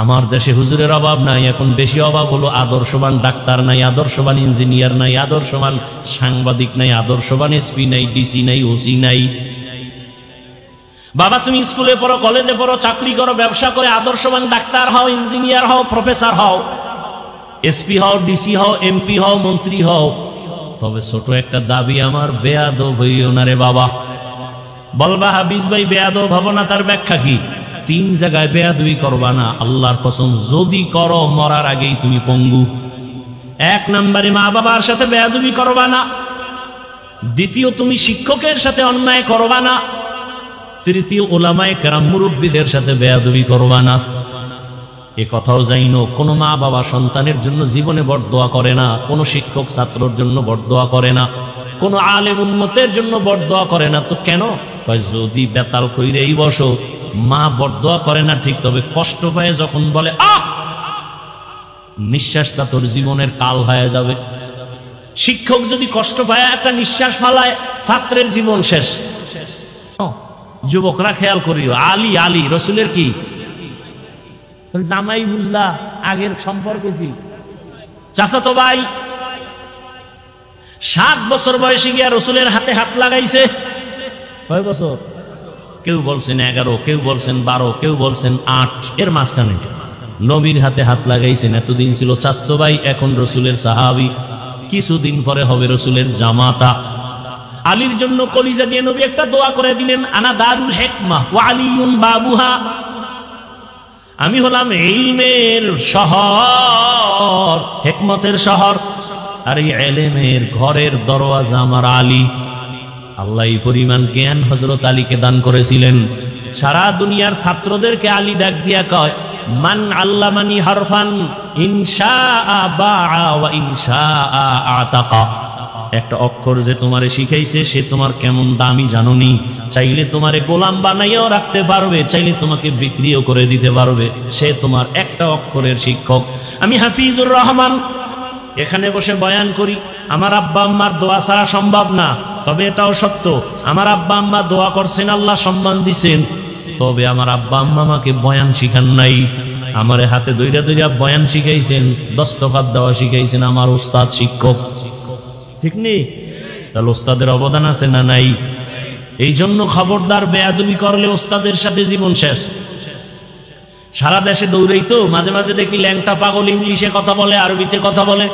আমার দেশে হুজুরের অভাব নাই, এখন বেশি অভাব হলো আদর্শবান ডাক্তার নাই, আদর্শবান ইঞ্জিনিয়ার নাই, আদর্শবান সাংবাদিক নাই, আদর্শবান এসপি নাই, ডিসি নাই, ওসি নাই। বাবা তুমি স্কুলে পড়ো, কলেজে পড়ো, চাকরি করো, ব্যবসা করে আদর্শবান ডাক্তার হও, ইঞ্জিনিয়ার হও, প্রফেসর হও, এসপি হও, ডিসি হও, এমপি হও, মন্ত্রী হও। তবে ছোট একটা দাবি আমার, বেয়াদব হইও না রে বাবা। বলবা হাফিজ ভাই বেয়াদব হব না, তার ব্যাখ্যা কি? 3 জায়গায় বেয়াদবি করবা না, আল্লাহর কসম যদি করো মরার আগেই তুমি পঙ্গু। 1 নম্বরে মা বাবার সাথে বেয়াদবি করবা না। দ্বিতীয়, তুমি শিক্ষকের সাথে অন্যায় করবা না। তৃতীয়, উলামায়ে কেরাম মুরব্বীদের সাথে বেয়াদবি করবা না। এ কথাও জাইনো, কোন মা বাবা সন্তানের জন্য জীবনে বরদোয়া করে না, কোন শিক্ষক ছাত্রর জন্য বরদোয়া করে না, কোন আলেম উম্মতের জন্য বরদোয়া করে না। তো কেন? যদি বেতাল কইরেই বসো, মা বরদোয়া করে না ঠিক, তবে কষ্ট পায় যখন বলে আহ, নিঃশ্বাসটা তোর জীবনের কাল হয়ে যাবে। শিক্ষক যদি কষ্ট পায়, একটা নিঃশ্বাস ফালায়, ছাত্রের জীবন শেষ। যুবকরা খেয়াল করিও, আলী আলী রসুলের কি জামাই, বুঝলা আগের সম্পর্ক কি? চাচাতো ভাই। 7 বছর বয়সে গিয়া রসুলের হাতে হাত লাগাইছে। কয় বছর? কেউ বলছেন 11, কেউ বলছেন 12, কেউ বলছেন 8, এর মাঝখানে নবীর হাতে হাত লাগাইছেন। এতদিন ছিল চাচাতো ভাই, এখন রসুলের সাহাবী, কিছুদিন পরে হবে রসুলের জামাতা। আলীর জন্য কলিজা দিয়ে নবী একটা দোয়া করে দিলেন, আনা দারুল হিকমাহ ওয়া আলিয়ুন বাবুহা। আমি হলাম ইলমের শহর, হিকমতের শহর, আর এই ইলমের ঘরের দরওয়াজা আমার আলী। আল্লাহ এই পরিমাণ জ্ঞান হযরত আলীকে দান করেছিলেন। সারা দুনিয়ার ছাত্রদেরকে আলী ডাক দিয়া কয়, মান আল্লামানি হারফান ইনশাআ বাআ ওয়া ইনশাআ আতাকা। একটা অক্ষর যে তোমারে শিখাইছে, সে তোমার কেমন দামি জানোনি। চাইলে তোমারে গোলাম বানাইয়াও রাখতে পারবে, চাইলে তোমাকে বিক্রিও করে দিতে পারবে। সে তোমার একটা অক্ষরের শিক্ষক। আমি হাফিজুর রহমান এখানে বসে বয়ান করি, আমার আব্বা আম্মার দোয়া ছাড়া সম্ভব না। তবে এটাও সত্য, আমার আব্বা আম্মা দোয়া করছেন, আল্লাহ সম্মান দিছেন। তবে আমার আব্বা আম্মা আমাকে বয়ান শিখান নাই, আমারে হাতে দইরা দইরা বয়ান শিখাইছেন, দস্তখত দেওয়া শিখাইছেন আমার উস্তাদ, শিক্ষক। ঠিক নেই? তাহলে ওস্তাদের অবদান আছে না নাই? এই জন্য খবরদার, বেয়াদবি করলে ওস্তাদের সাথে জীবন শেষ। সারা দেশে দৌড়েই তো মাঝে মাঝে দেখি ল্যাংটা পাগল ইংলিশে কথা বলে, আরবিতে কথা বলে।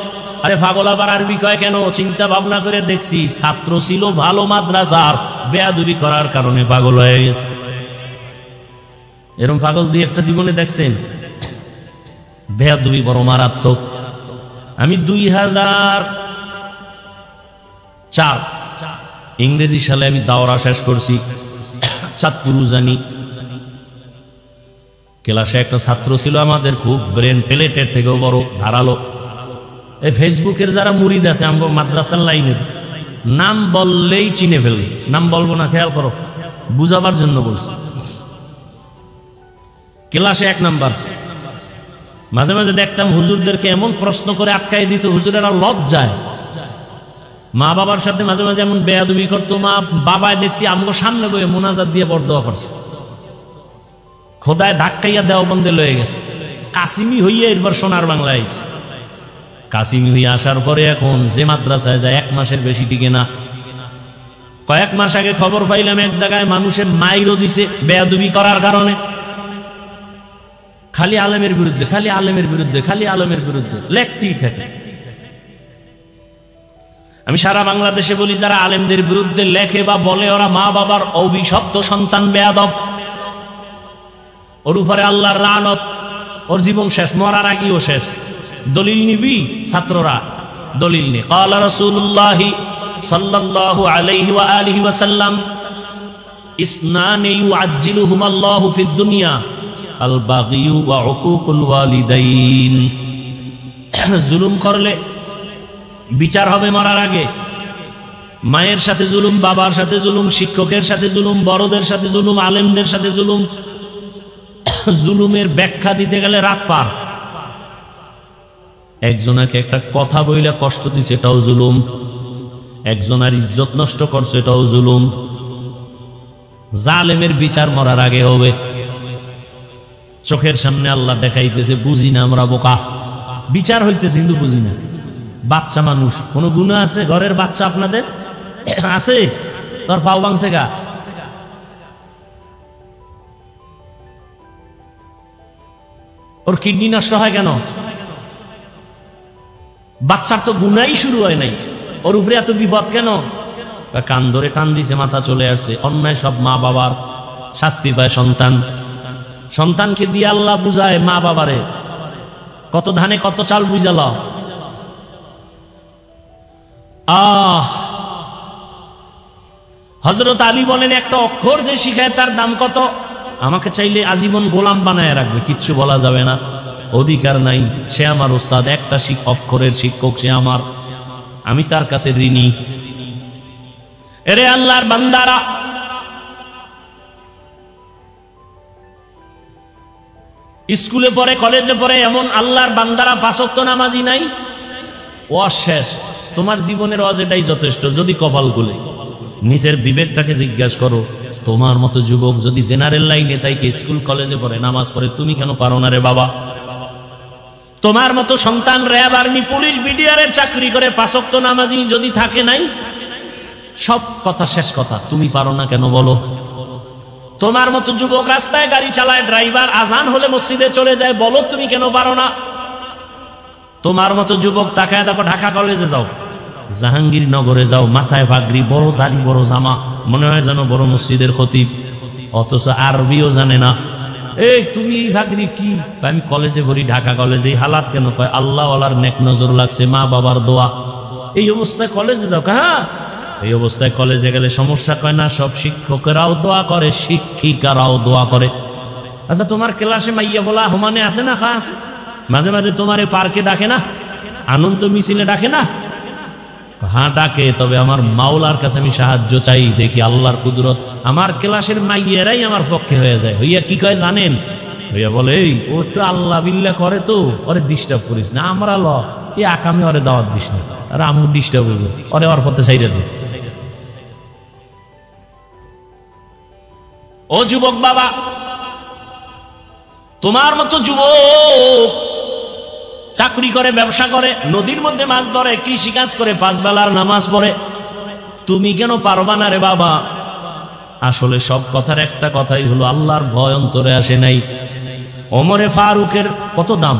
আরে পাগল আবার আরবি কয় কেন? চিন্তা ভাবনা করে দেখছি ছাত্র ছিল ভালো মাদ্রাসার, বেয়াদবি করার কারণে পাগল হয়ে গেছে। এরকম পাগল দুই একটা জীবনে দেখছেন? বেয়াদবি বড় মারাত্মক। আমি 2004 ইংরেজি সালে আমি দাওরা শেষ করছি, চাঁদপুর জানি। ক্লাসে একটা ছাত্র ছিল আমাদের, খুব ব্রেন, প্লেটের থেকেও বড়, ধারালো। এই ফেসবুকের যারা মুরিদ আছে আমগো মাদ্রাসার লাইনের, নাম বললেই চিনে ফেলবে। নাম বলবো না, খেয়াল করো, বুঝাবার জন্য বলছি। ক্লাসে 1 নাম্বার। মাঝে মাঝে দেখতাম হুজুরদেরকে এমন প্রশ্ন করে আটকাই দিত, হুজুরেরা লজ্জায়। মা বাবার সাথে মাঝে মাঝে এমন বেয়াদবি করতো। মা বাবায় দেখছি আমগো সামনে বয়ে মোনাজাত দিয়ে বরদোয়া করছে। খোদায় ধাক্কাইয়া দেওয়া বন্ধে লয়ে গেছে। কাসিমি হইয়া এরবার সোনার বাংলায় আইছে। কাসিমি হইয়া আসার পরে এখন যে মাদ্রাসায় যায় 1 মাসের বেশি টিকে না। কয়েক মাস আগে খবর পাইলাম এক জায়গায় মানুষের মাইরও দিছে বেয়াদবি করার কারণে। খালি আলেমের বিরুদ্ধে, খালি আলেমের বিরুদ্ধে, খালি আলেমের বিরুদ্ধে লেখতেই থাকে। আমি সারা বাংলাদেশে বলি, যারা আলেমদের বিরুদ্ধে লেখে বা বলে ওরা মা বাবার অভিশপ্ত সন্তান, বেয়াদব। ওর উপরে আল্লাহর লানত, ওর জীবন শেষ, মরার আগেও শেষ। দলিল নিবি? ছাত্ররা দলিল নে। ক্বালা রাসূলুল্লাহি সাল্লাল্লাহু আলাইহি ওয়া আলিহি ওয়া সাল্লাম ইসনানি ইউআজ্জিলুহুমাল্লাহু ফিদ দুনিয়া আল বাগিয়ু ওয়া উকুকুল ওয়ালিদাইন। জুলুম করলে বিচার হবে মরার আগে। মায়ের সাথে জুলুম, বাবার সাথে জুলুম, শিক্ষকের সাথে জুলুম, বড়দের সাথে জুলুম, আলেমদের সাথে জুলুম। জুলুমের ব্যাখ্যা দিতে গেলে রাত পার। একজনকে একটা কথা বইলে কষ্ট দিছে, এটাও জুলুম। একজনের ইজ্জত নষ্ট করছে, এটাও জুলুম। জালেমের বিচার মরার আগে হবে। চোখের সামনে আল্লাহ দেখাইতেছে, বুঝি না আমরা বোকা। বিচার হইতেছে কিন্তু বুঝি না। বাচ্চা মানুষ, কোন গুনাহ আছে? ঘরের বাচ্চা আপনাদের আছে? তোর পাও ভাঙছে গা? ওর কিডনি নষ্ট হয় কেন? বাচ্চার তো গুনাই শুরু হয় নাই, ওর উপরে এত বিপদ কেন? কান ধরে টান দিছে, মাথা চলে আসছে। অন্যায় সব মা বাবার, শাস্তি পায় সন্তান। সন্তানকে দিয়ে আল্লাহ বুঝায় মা বাবারে, কত ধানে কত চাল বুঝাল। হযরত আলী বলেন, একটা অক্ষর যে শিখায় তার দাম কত? আমাকে চাইলে আজীবন গোলাম বানায় রাখবে, কিচ্ছু বলা যাবে না, অধিকার নাই। সে আমার ওস্তাদ, একটা অক্ষরের শিক্ষক সে আমার, আমি তার কাছে ঋণী। এরে আল্লাহর বান্দারা, স্কুলে পড়ে, কলেজে পড়ে, এমন আল্লাহর বান্দারা 5 ওয়াক্ত নামাজি নাই। ওয়াজ শেষ, তোমার জীবনের ওয়াজ এটাই যথেষ্ট। যদি কপাল খুলে নিজের বিবেকটাকে জিজ্ঞাসা করো, তোমার মতো যুবক যদি জেনারেল লাইনে তাইকে স্কুল কলেজে পড়ে, নামাজ পড়ে, তুমি কেন পারো না রে বাবা? তোমার মতো সন্তান র্যাব, আর্মি, পুলিশ, বিডিআরের চাকরি করে 5 ওয়াক্ত নামাজি যদি থাকে নাই, সব কথা শেষ কথা, তুমি পারো না কেন বলো? তোমার মতো যুবক রাস্তায় গাড়ি চালায়, ড্রাইভার, আজান হলে মসজিদে চলে যায়, বলো তুমি কেন পারো না? তোমার মতো যুবক তাকায় দেখো, ঢাকা কলেজে যাও, জাহাঙ্গীরনগরে যাও, মাথায় পাগড়ি, বড় দাড়ি, বড় জামা, মনে হয় যেন বড় মসজিদের খতিব, অথচ আরবিও জানে না। এই তুমি এই পাগড়ি কি? আমি কলেজে পড়ি, ঢাকা কলেজে। হালাত কেন? কয় আল্লাহ ওয়ালার নেক নজর লাগছে, মা বাবার দোয়া। এই অবস্থায় কলেজে যাও? হ্যাঁ, এই অবস্থায় কলেজে গেলে সমস্যা? কয় না, সব শিক্ষকেরাও দোয়া করে, শিক্ষিকারাও দোয়া করে। আচ্ছা, তোমার ক্লাসে মাইয়া বলা হমানে আছে না? খা আছে। মাঝে মাঝে তোমার পার্কে ডাকে না, আনন্দ মিছিলে ডাকে না? হ্যাঁ ডাকে, তবে আমার মাওলার কাছে আমি সাহায্য চাই, দেখি আল্লাহর কুদরত আমার ক্লাসের মাইয়েরাই আমার পক্ষে হয়ে যায়। হইয়া কি কয় জানেন? হইয়া বলে, এই ও একটু আল্লাহ বিল্লাহ করে তো, ওরে ডিস্টার্ব করিস না। আমরা ল এই আকামে ওরে দাওয়াত দিস না, আর আমি ডিস্টার্ব হইব, ওরে ওর পথে ছাইড়ে দে। ও যুবক বাবা, তোমার মতো যুবক চাকরি করে, ব্যবসা করে, নদীর মধ্যে মাছ ধরে, কৃষি কাজ করে, 5 বেলার নামাজ পড়ে, তুমি কেন পারবা না রে বাবা? আসলে সব কথার একটা কথাই হলো, আল্লাহর ভয় অন্তরে আসে নাই। ওমরে ফারুকের কত দাম,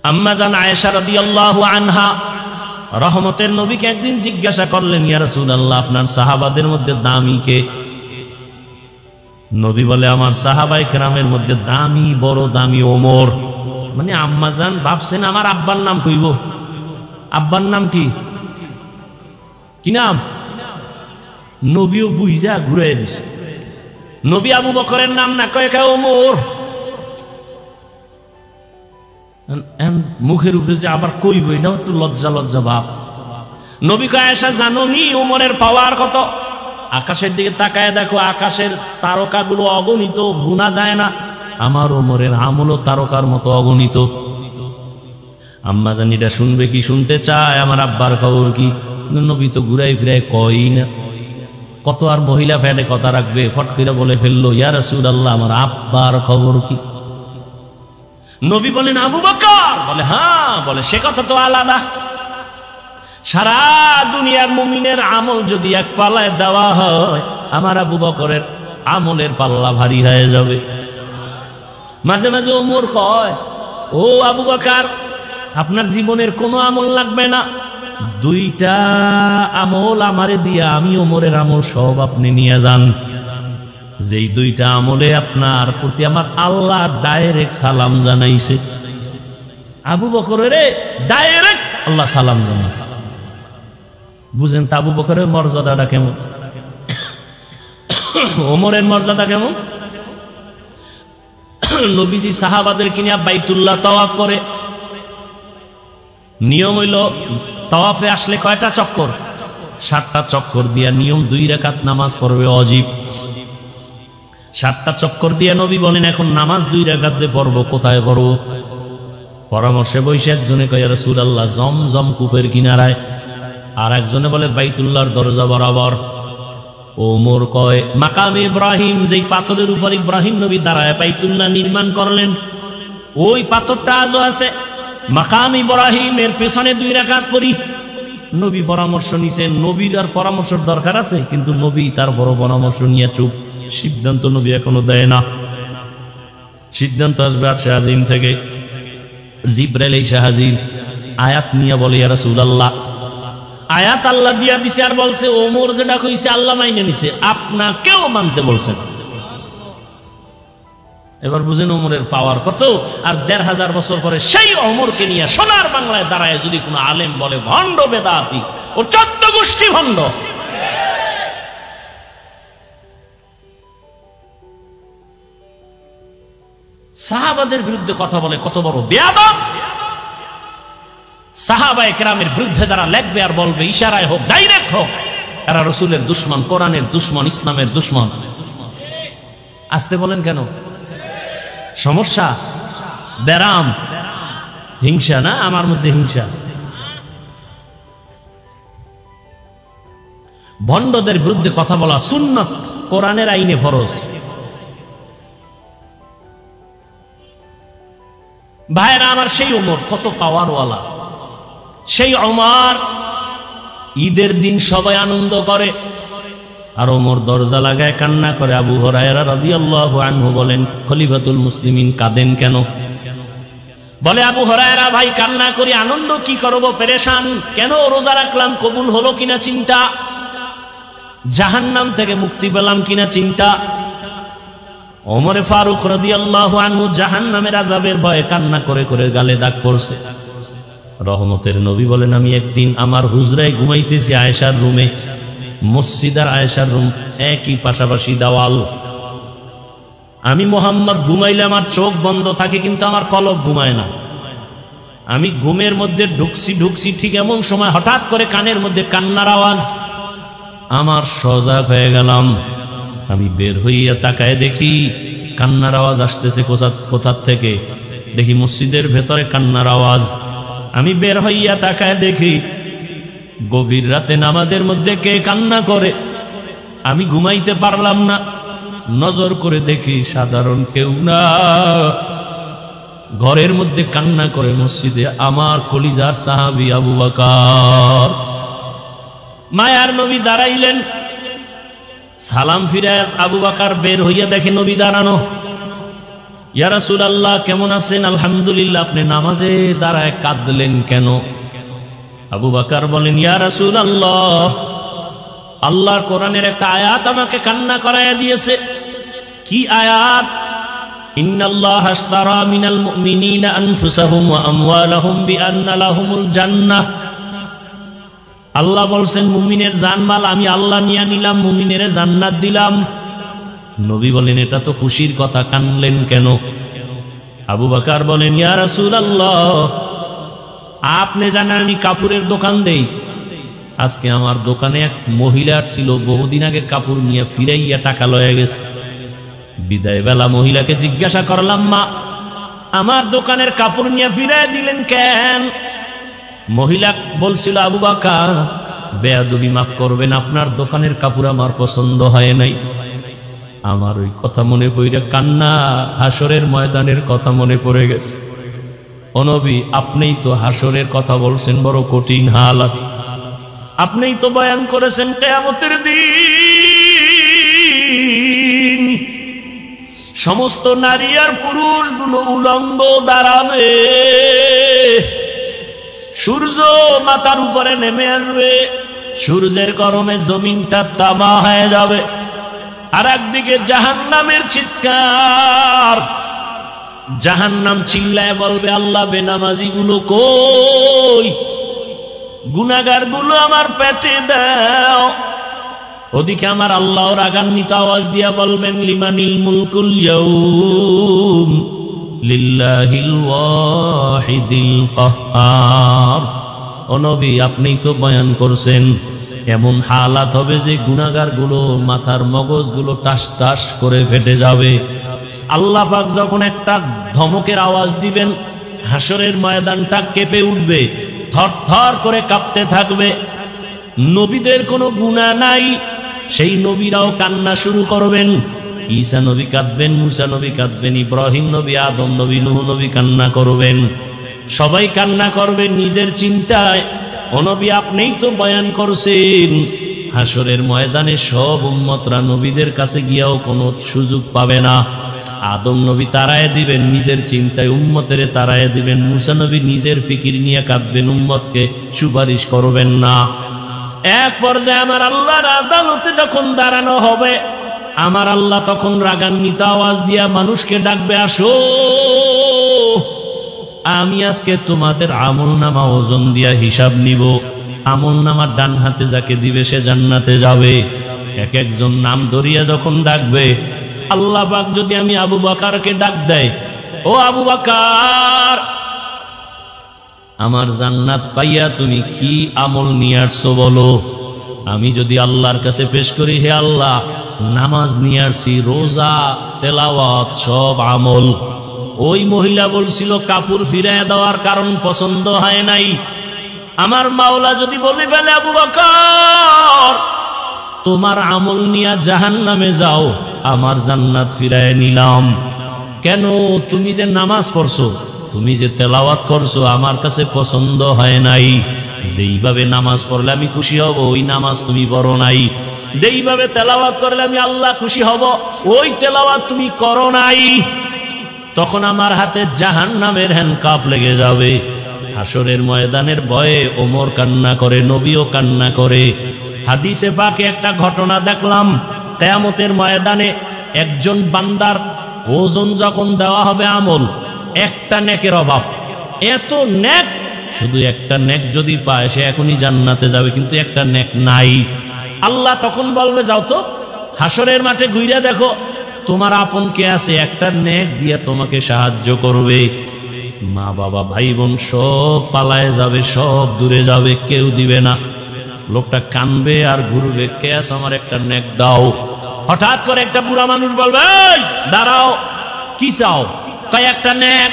আম্মা জান আয়েশা রাদিয়াল্লাহু আনহা রহমতের নবীকে একদিন জিজ্ঞাসা করলেন, ইয়া রাসূলুল্লাহ, আপনার সাহাবাদের মধ্যে দামি কে? নবী বলে, আমার সাহাবায়ে কেরামের মধ্যে দামি, বড় দামি ওমর। মানে আম্মা জান ভাবছেন আমার আব্বার নাম কইব। আব্বার নাম কি? কি নাম? নবীও বুঝা ঘুরাই দিছে। নবী আবু বকরের নাম না কয়ে কে ওমর। মুখের উপরে যে আবার কইব, এটাও একটু লজ্জা লজ্জা ভাব। নবী কয়, আয়েশা জানো নি ওমরের পাওয়ার কত? আকাশের দিকে তাকায় দেখো, আকাশের তারকাগুলো অগণিত, গুনা যায় না। আমার ওমরের আমলও তারকার মতো অগণিত। আম্মা জান এটা শুনবে কি? শুনতে চায় আমার আব্বার খবর কি? নবী তো ঘুরাই ফিরাই কই না। কত আর মহিলা ফ্যানে কথা রাখবে, ফট করে বলে ফেললো, ইয়া রাসূলুল্লাহ, আমার আব্বার খবর কি? নবী বলেন, আবু বকর? বলে হ্যাঁ। বলে সে কথা তো আলাদা। সারা দুনিয়ার মুমিনের আমল যদি এক পাল্লায় দেওয়া হয়, আমার আবু বকরের আমলের পাল্লা ভারী হয়ে যাবে। মাঝে মাঝে ওমর কয়, ও আবু বকর, আপনার জীবনের কোনো আমল লাগবে না, দুইটা আমল আমারে দিয়া, আমি ওমরের আমল সব আপনি নিয়ে যান। যেই দুইটা আমলে আপনার প্রতি আমার আল্লাহ ডাইরেক্ট সালাম জানাইছে। আবু বকরের ডাইরেক্ট আল্লাহ সালাম জানাইছে। বুঝেন তা আবু বকরের মর্যাদাটা কেমন, ওমরের মর্যাদা কেমন। নবীজি সাহাবাদের কিনা বাইতুল্লাহ তাওয়াফ করে। নিয়ম হইল তাওয়াফে আসলে কয়টা চক্কর? 7টা চক্কর দিয়া নিয়ম 2 রাকাত নামাজ পড়বে অজিব। 7টা চক্কর দিয়া নবী বলেন, এখন নামাজ 2 রাকাত যে পড়বো, কোথায় পড়বো? পরামর্শে বসে একজনে কয়, ইয়া রাসূলুল্লাহ, জমজম কূপের কিনারায়। আর একজনে বলে বাইতুল্লাহর দরজা বরাবর। ওমর কয়, মাকামে ইব্রাহিম, যেই পাথরের উপর ইব্রাহিম নবী দাঁড়ায় বাইতুল্লাহ নির্মাণ করলেন, ওই পাথরটা আজও আছে। মাকাম ইব্রাহিমের পেছনে 2 রাকাত পড়ি। নবী পরামর্শ নিছেন। নবীর আর পরামর্শের দরকার আছে, কিন্তু নবী তার বড় পরামর্শ নিয়ে চুপ। সিদ্ধান্ত নবী এখনো দেয় না। সিদ্ধান্ত আসবে আরশে আজিম থেকে। জিবরাইল এসে হাজির, আয়াত নিয়ে বলে, ইয়া রাসূলুল্লাহ, আয়াত আল্লাহ দিয়া দিছে আর বলছে ওমর যেটা কইছে আল্লাহ মাইনে নিছে, আপনাকেও মানতে বলছেন। এবার বুঝেন ওমরের পাওয়ার কত। আর 1500 বছর পরে সেই ওমরকে নিয়ে সোনার বাংলায় দাঁড়ায় যদি কোনো আলেম বলে ভণ্ড বেদাতি, ও 14 গোষ্ঠী ভণ্ড। সাহাবাদের বিরুদ্ধে কথা বলে কত বড় বেয়াদব। সাহাবায়ে কেরামের বিরুদ্ধে যারা লেখবে আর বলবে, ইশারায় হোক ডাইরেক্ট হোক, এরা রাসূলের দুশমন, কোরআনের দুশমন, ইসলামের দুশমন। আসতে বলেন কেন? সমস্যা, ব্যারাম, হিংসা না? আমার মধ্যে হিংসা। ভণ্ডদের বিরুদ্ধে কথা বলা সুন্নত, কোরআনের আইনে ফরজ। ভাইরা আমার, সেই ওমর কত পাওয়ারওয়ালা। সেই ওমর ঈদের দিন সবাই আনন্দ করে, আর ওমর দরজা লাগায় কান্না করে। আবু হুরায়রা রাদিয়াল্লাহু আনহু বলেন, খলিফাতুল মুসলিমিন কাঁদেন কেন? বলে, আবু হুরায়রা ভাই, কান্না করি, আনন্দ কি করব, পেরেশান। কেন? রোজা রাখলাম, কবুল হলো কিনা চিন্তা, জাহান্নাম থেকে মুক্তি পেলাম কিনা চিন্তা। ওমরে ফারুক রাদিয়াল্লাহু আনহু জাহান্নামের আযাবের ভয়ে কান্না করে করে গালে দাগ পড়ছে। রহমতের নবী বলেন, আমি একদিন আমার হুজরায় ঘুমাইতেছি, আয়েশার রুমে। মসজিদ আর আয়েশার রুম একই, পাশাপাশি দেওয়াল। আমি মুহাম্মদ ঘুমাইলে আমার চোখ বন্ধ থাকে, কিন্তু আমার কলব ঘুমায় না। আমি ঘুমের মধ্যে ঢুকছি, ঠিক এমন সময় হঠাৎ করে কানের মধ্যে কান্নার আওয়াজ। আমার সজাগ হয়ে গেলাম। আমি বের হইয়া তাকায় দেখি কান্নার আওয়াজ আসতেছে কোথা থেকে। দেখি মসজিদের ভেতরে কান্নার আওয়াজ। আমি বের হইয়া তাকায় দেখি গভীর রাতে নামাজের মধ্যে কে কান্না করে। আমি ঘুমাইতে পারলাম না। নজর করে দেখি সাধারণ কেউ না, ঘরের মধ্যে কান্না করে মসজিদে আমার কলিজার সাহাবী আবু বকর। মায়ার নবী দাঁড়াইলেন, সালাম ফিরে আবু বকর বের হইয়া দেখে নবী দাঁড়ানো। ইয়া রাসূলুল্লাহ কেমন আছেন? আলহামদুলিল্লাহ। আপনি নামাজে দাঁড়ায় কাঁদলেন কেন? আবু বকর বলেন, ইয়া রাসূলুল্লাহ, আল্লাহর কোরআনের একটা আয়াত আমাকে কান্না করায়া দিয়েছে। কি আয়াত? ইন্নাল্লাহা আশতারা মিনাল মুমিনিনা আনফুসাহুম ওয়া আমওয়ালাহুম বিআন্না লাহুমুল জান্নাহ। আল্লাহ বলছেন মুমিনের জানমাল আমি আল্লাহ নিয়ে নিলাম, মুমিনের জান্নাত দিলাম। নবী বলেন, এটা তো খুশির কথা, কানলেন কেন? আবু বকর বলেন, ইয়া রাসূলুল্লাহ, আপনি জানেন আমি কাপড়ের দোকান দেই। আজকে আমার দোকানে এক মহিলা ছিল, বহুদিন আগে কাপড় নিয়ে ফিরাইয়া টাকা লয়ে গেছে। বিদায় বেলা মহিলাকে জিজ্ঞাসা করলাম, মা, আমার দোকানের কাপড় নিয়ে ফিরাই দিলেন কেন? মহিলা বলছিল, আবু বকর, বেয়াদবি মাফ করবেন, আপনার দোকানের কাপড় আমার পছন্দ হয় নাই। আমার ওই কথা মনে পড়ে কান্না, হাসরের ময়দানের কথা মনে পড়ে গেছে। ও নবী, আপনিই তো হাসরের কথা বলছেন, বড় কঠিন হালাত। আপনিই তো বয়ান করেছেন কিয়ামতের দিন সমস্ত নারী আর পুরুষগুলো উলঙ্গ দাঁড়াবে, সূর্য মাথার উপরে নেমে আসবে, সূর্যের গরমে জমিনটা তামা হয়ে যাবে। আর একদিকে জাহান্নামের চিৎকার, জাহান্নাম চিল্লায় বলবে, আল্লাহ বেনামাজি গুলো কই, গুনাহগার গুলো আমার পেটে দাও। ওদিকে আমার আল্লাহ রাগান্বিত আওয়াজ দিয়া বলবেন, লিমানিল মুলকুল ইয়াউম লিল্লাহিল ওয়াহিদিল কাহ্হার। ও নবী, আপনি তো বয়ান করছেন এমন হালাত হবে যে গুনাহগার গুলো মাথার মগজ গুলো টাস টাস করে ফেটে যাবে। আল্লাহ পাক যখন একটা ধমকের আওয়াজ দিবেন, হাসরের ময়দানটা কেঁপে উঠবে, থর থর করে কাঁপতে থাকবে। নবীদের কোনো গুনাহ নাই, সেই নবীরাও কান্না শুরু করবেন। ঈসা নবী কাঁদবেন, মুসা নবী কাঁদবেন, ইব্রাহিম নবী, আদম নবী, নূহ নবী কান্না করবেন। সবাই কান্না করবে নিজের চিন্তায়। ও নবী, আপনিই তো বয়ান করছেন হাসরের ময়দানে সব উম্মতরা নবীদের কাছে গিয়াও কোনো সুযোগ পাবে না। আদম নবী তাড়ায় দিবেন নিজের চিন্তায়, উম্মতের তাড়ায় দিবেন। মুসা নবী নিজের ফিকির নিয়ে কাঁদবেন, উম্মতকে সুপারিশ করবেন না। এক পর্যায়ে আমার আল্লাহর আদালতে যখন দাঁড়ানো হবে, আমার আল্লাহ তখন রাগান্বিত আওয়াজ দিয়া মানুষকে ডাকবে, আসো, আমি আজকে তোমাদের আমলনামা ওজন দিয়া হিসাব নিব। আমলনামার ডান হাতে যাকে দিবে সে জান্নাতে যাবে। এক একজন নাম ধরিয়া যখন ডাকবে, আল্লাহ পাক যদি আমি আবু বকরকে ডাক দেয়, ও আবু বকর, আমার জান্নাত পাইয়া তুমি কি আমল নিয়ে আসছো বলো। আমি যদি আল্লাহর কাছে পেশ করি, হে আল্লাহ, নামাজ নিয়ে আসছি, রোজা, তেলাওয়াত, সব আমল। ওই মহিলা বলছিল কাপড় ফিরাইয়া দেওয়ার কারণ পছন্দ হয় নাই। আমার মাওলা যদি বলে ফেলে, আবু বকর, তোমার আমল নিয়ে জাহান্নামে যাও, আমার জান্নাত ফিরায় নিলাম। কেন? তুমি যে নামাজ পড়ছো, তুমি যে তেলাওয়াত করছো, আমার কাছে পছন্দ হয় নাই। যেইভাবে নামাজ পড়লে আমি খুশি হব, ওই নামাজ তুমি পড়ো নাই। যেইভাবে তেলাওয়াত করলে আমি আল্লাহ খুশি হব, ওই তেলাওয়াত তুমি করো নাই। তখন আমার হাতে জাহান্নামের হ্যান্ডকাপ লেগে যাবে। হাসরের ময়দানের ভয়ে ওমর কান্না করে, নবীও কান্না করে। হাদিসে পাকে একটা ঘটনা দেখলাম, কিয়ামতের ময়দানে একজন বান্দার ওজন যখন দেওয়া হবে আমল, একটা নেকের অভাব, এত নেক, শুধু একটা নেক যদি পায় সে এখনই জান্নাতে যাবে, কিন্তু একটা নেক নাই। আল্লাহ তখন বলবে, যাও তো হাসরের মাঠে ঘুরে দেখো তোমার আপন কে আছে, একটা নেক দিয়ে তোমাকে সাহায্য করবে। মা বাবা ভাই বোন সব পালায় যাবে, সব দূরে যাবে, কেউ দিবে না। লোকটা কানবে আর ঘুরবে, কে আছে, আমার একটা নেক দাও। হঠাৎ করে একটা বুড়া মানুষ বলবে, এই দাঁড়াও, কি চাও? কয় একটা নেক।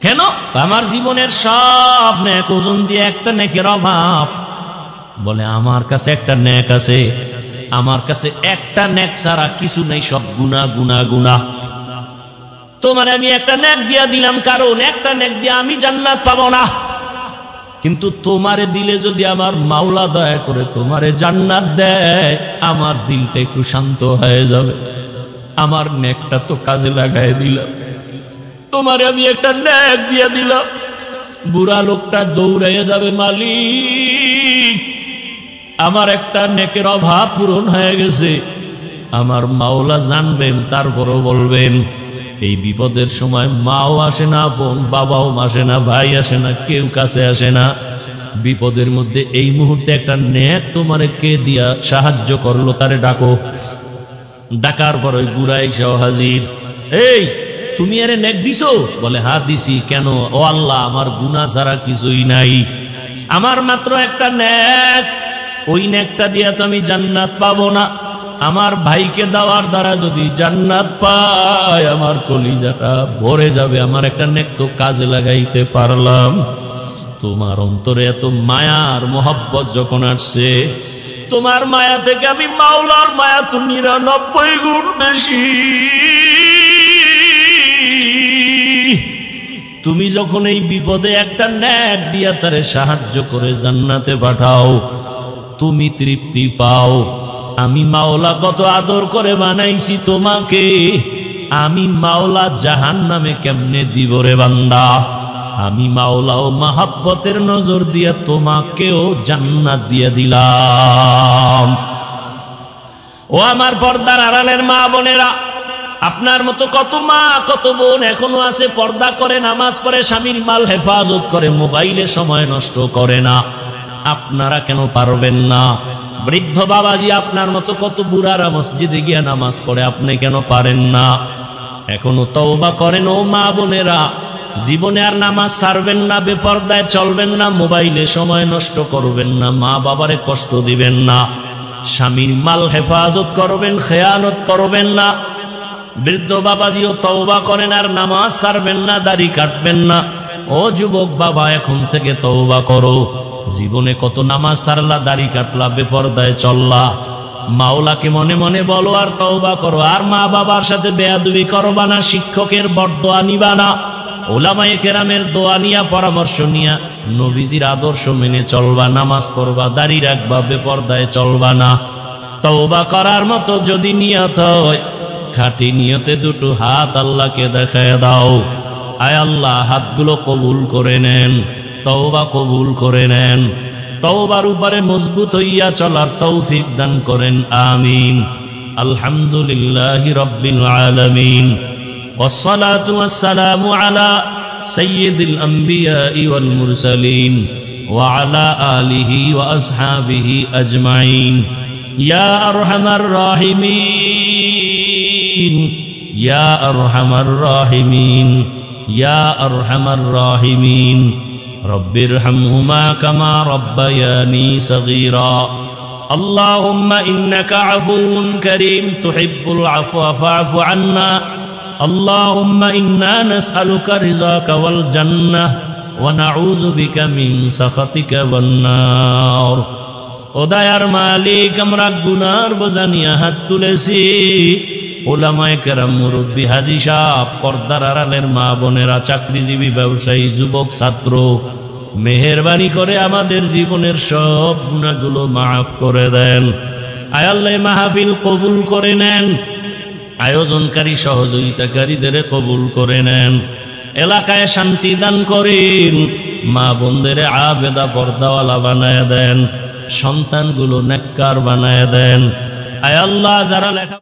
কেন? আমার জীবনের সব নেক ওজন দিয়ে একটা নেকের অভাব। বলে, আমার কাছে একটা নেক আছে, আমার কাছে একটা নেক ছাড়া কিছু নেই, সব গুনাহ গুনাহ গুনাহ। তোমার আমি একটা নেক দিয়া দিলাম, কারণ একটা নেক দিয়ে আমি জান্নাত পাবো না, কিন্তু তোমারে দিলে যদি আমার মাওলা দয়া করে তোমারে জান্নাত দেয়, আমার দিলটা একটু শান্ত হয়ে যাবে। আমার নেকটা তো কাজে লাগাই দিলাম, তোমারে আমি একটা নেক দিয়ে দিলাম। বুড়া লোকটা দৌড়াইয়া যাবে, মালিক আমার একটা নেকের অভাব পূরণ হয়ে গেছে। আমার মাওলা জানবেন, তারপরও বলবেন। এই বিপদের সময় মাও আসে না, বোন বাবাও আসে না, ভাই আসে না, কেউ কাছে আসে না। বিপদের মধ্যে এই মুহূর্তে একটা নেক তোমারে কে দিয়া সাহায্য করলো, তারে ডাকো। ডাকার পর ওই বুড়া এসেও হাজির। এই তুমি আরে নেক দিছো? বলে হ্যাঁ দিছি। কেন? ও আল্লাহ, আমার গুনাহ ছাড়া কিছুই নাই, আমার মাত্র একটা নেক। ওই নেকটা দিয়া তো আমি জান্নাত পাবো না, আমার ভাইকে দেওয়ার দ্বারা যদি জান্নাত পাই আমার কলিজাটা ভরে যাবে। আমার একটা নেক তো কাজে লাগাইতে পারলাম। তোমার অন্তরে এত মায়ার মোহাব্বত যখন আসছে, তোমার মায়া থেকে আমি মাওলার মায়া তো 99 গুণ বেশি। তুমি যখন এই বিপদে একটা নেক দিয়া তারে সাহায্য করে জান্নাতে পাঠাও, তুমি তৃপ্তি পাও। আমি মাওলা কত আদর করে বানাইছি তোমাকে, আমি মাওলা জাহান্নামে কেমনে দিব রে বান্দা? আমি মাওলাও মাহাব্বতের নজর দিয়া তোমাকেও জান্নাত দিয়ে দিলাম। ও আমার পর্দার আড়ালের মা বোনেরা, আপনার মতো কত মা কত বোন এখনো আছে, পর্দা করে, নামাজ পড়ে, স্বামীর মাল হেফাজত করে, মোবাইলে সময় নষ্ট করে না। আপনারা কেন পারবেন না? বৃদ্ধ বাবাজি আপনার মতো কত বুড়ারা মসজিদে গিয়া নামাজ পড়ে, আপনি কেন পারেন না? এখনো তওবা করেন ও মা বোনেরা। জীবনে আর নামাজ ছাড়বেন না, বেপরদায় চলবেন না, মোবাইলে সময় নষ্ট করবেন না, মা বাবারে কষ্ট দিবেন না, স্বামীর মাল হেফাজত করবেন, খেয়ানত করবেন না। বৃদ্ধ বাবাজিও তওবা করেন, আর নামাজ ছাড়বেন না, দাড়ি কাটবেন না। ও যুবক বাবা, এখন থেকে তওবা করো। জীবনে কত নামাজ ছাড়লা, দাড়ি কাটলা, বেপরদায় চললা। মাওলাকে মনে মনে বলো আর তওবা করো। আর মা বাবার সাথে বেয়াদবি করবা না, শিক্ষকের বরদোয়া নিবা না, ওলামায়ে কেরামের দোয়া নিয়া, পরামর্শ নিয়া নবীজির আদর্শ মেনে চলবা, নামাজ পড়বা, দাড়ি রাখবা, বেপরদায় চলবা না। তওবা করার মতো যদি নিয়ত হয়, খাঁটি নিয়তে দুটো হাত আল্লাহকে দেখায় দাও। আয় আল্লাহ, হাতগুলো কবুল করে নেন, তওবা কবুল করে নেন, তওবার উপরে মজবুত হইয়া চলার তৌফিক দান করেন, আমিন। আলহামদুলিল্লাহি রাব্বিল আলামিন, والصلاة والسلام على سيد الأنبياء والمرسلين وعلى آله وأصحابه أجمعين. يا أرحم الراحمين، يا أرحم الراحمين، يا أرحم الراحمين. رب ارحمهما كما ربياني صغيرا. اللهم إنك عفو كريم تحب العفو فاعف عنا. اللهم إنا نسألك رضاك والجنة ونعوذ بك من سخطك والنار. ও দয়ার মালিক, আমরা গুনার বোঝা নিয়ে হাত তুলেছি। ওলামায়ে কেরাম, মুরব্বী, হাজী সাহেব, পর্দার আড়ালের মা বোনেরা, চাকরিজীবী, ব্যবসায়ী, যুবক, ছাত্র, মেহেরবানি করে আমাদের জীবনের সব গুনাহগুলো মাফ করে দেন। আয় আল্লাহ, মাহফিল কবুল করে নেন, আয়োজনকারী সহযোগিতাকারীদের কবুল করে নেন, এলাকায় শান্তি দান করেন, মা বোনদের আবেদা পর্দাওয়ালা বানায় দেন, সন্তানগুলো নেককার বানায় দেন। আয় আল্লাহ, যারা লেখা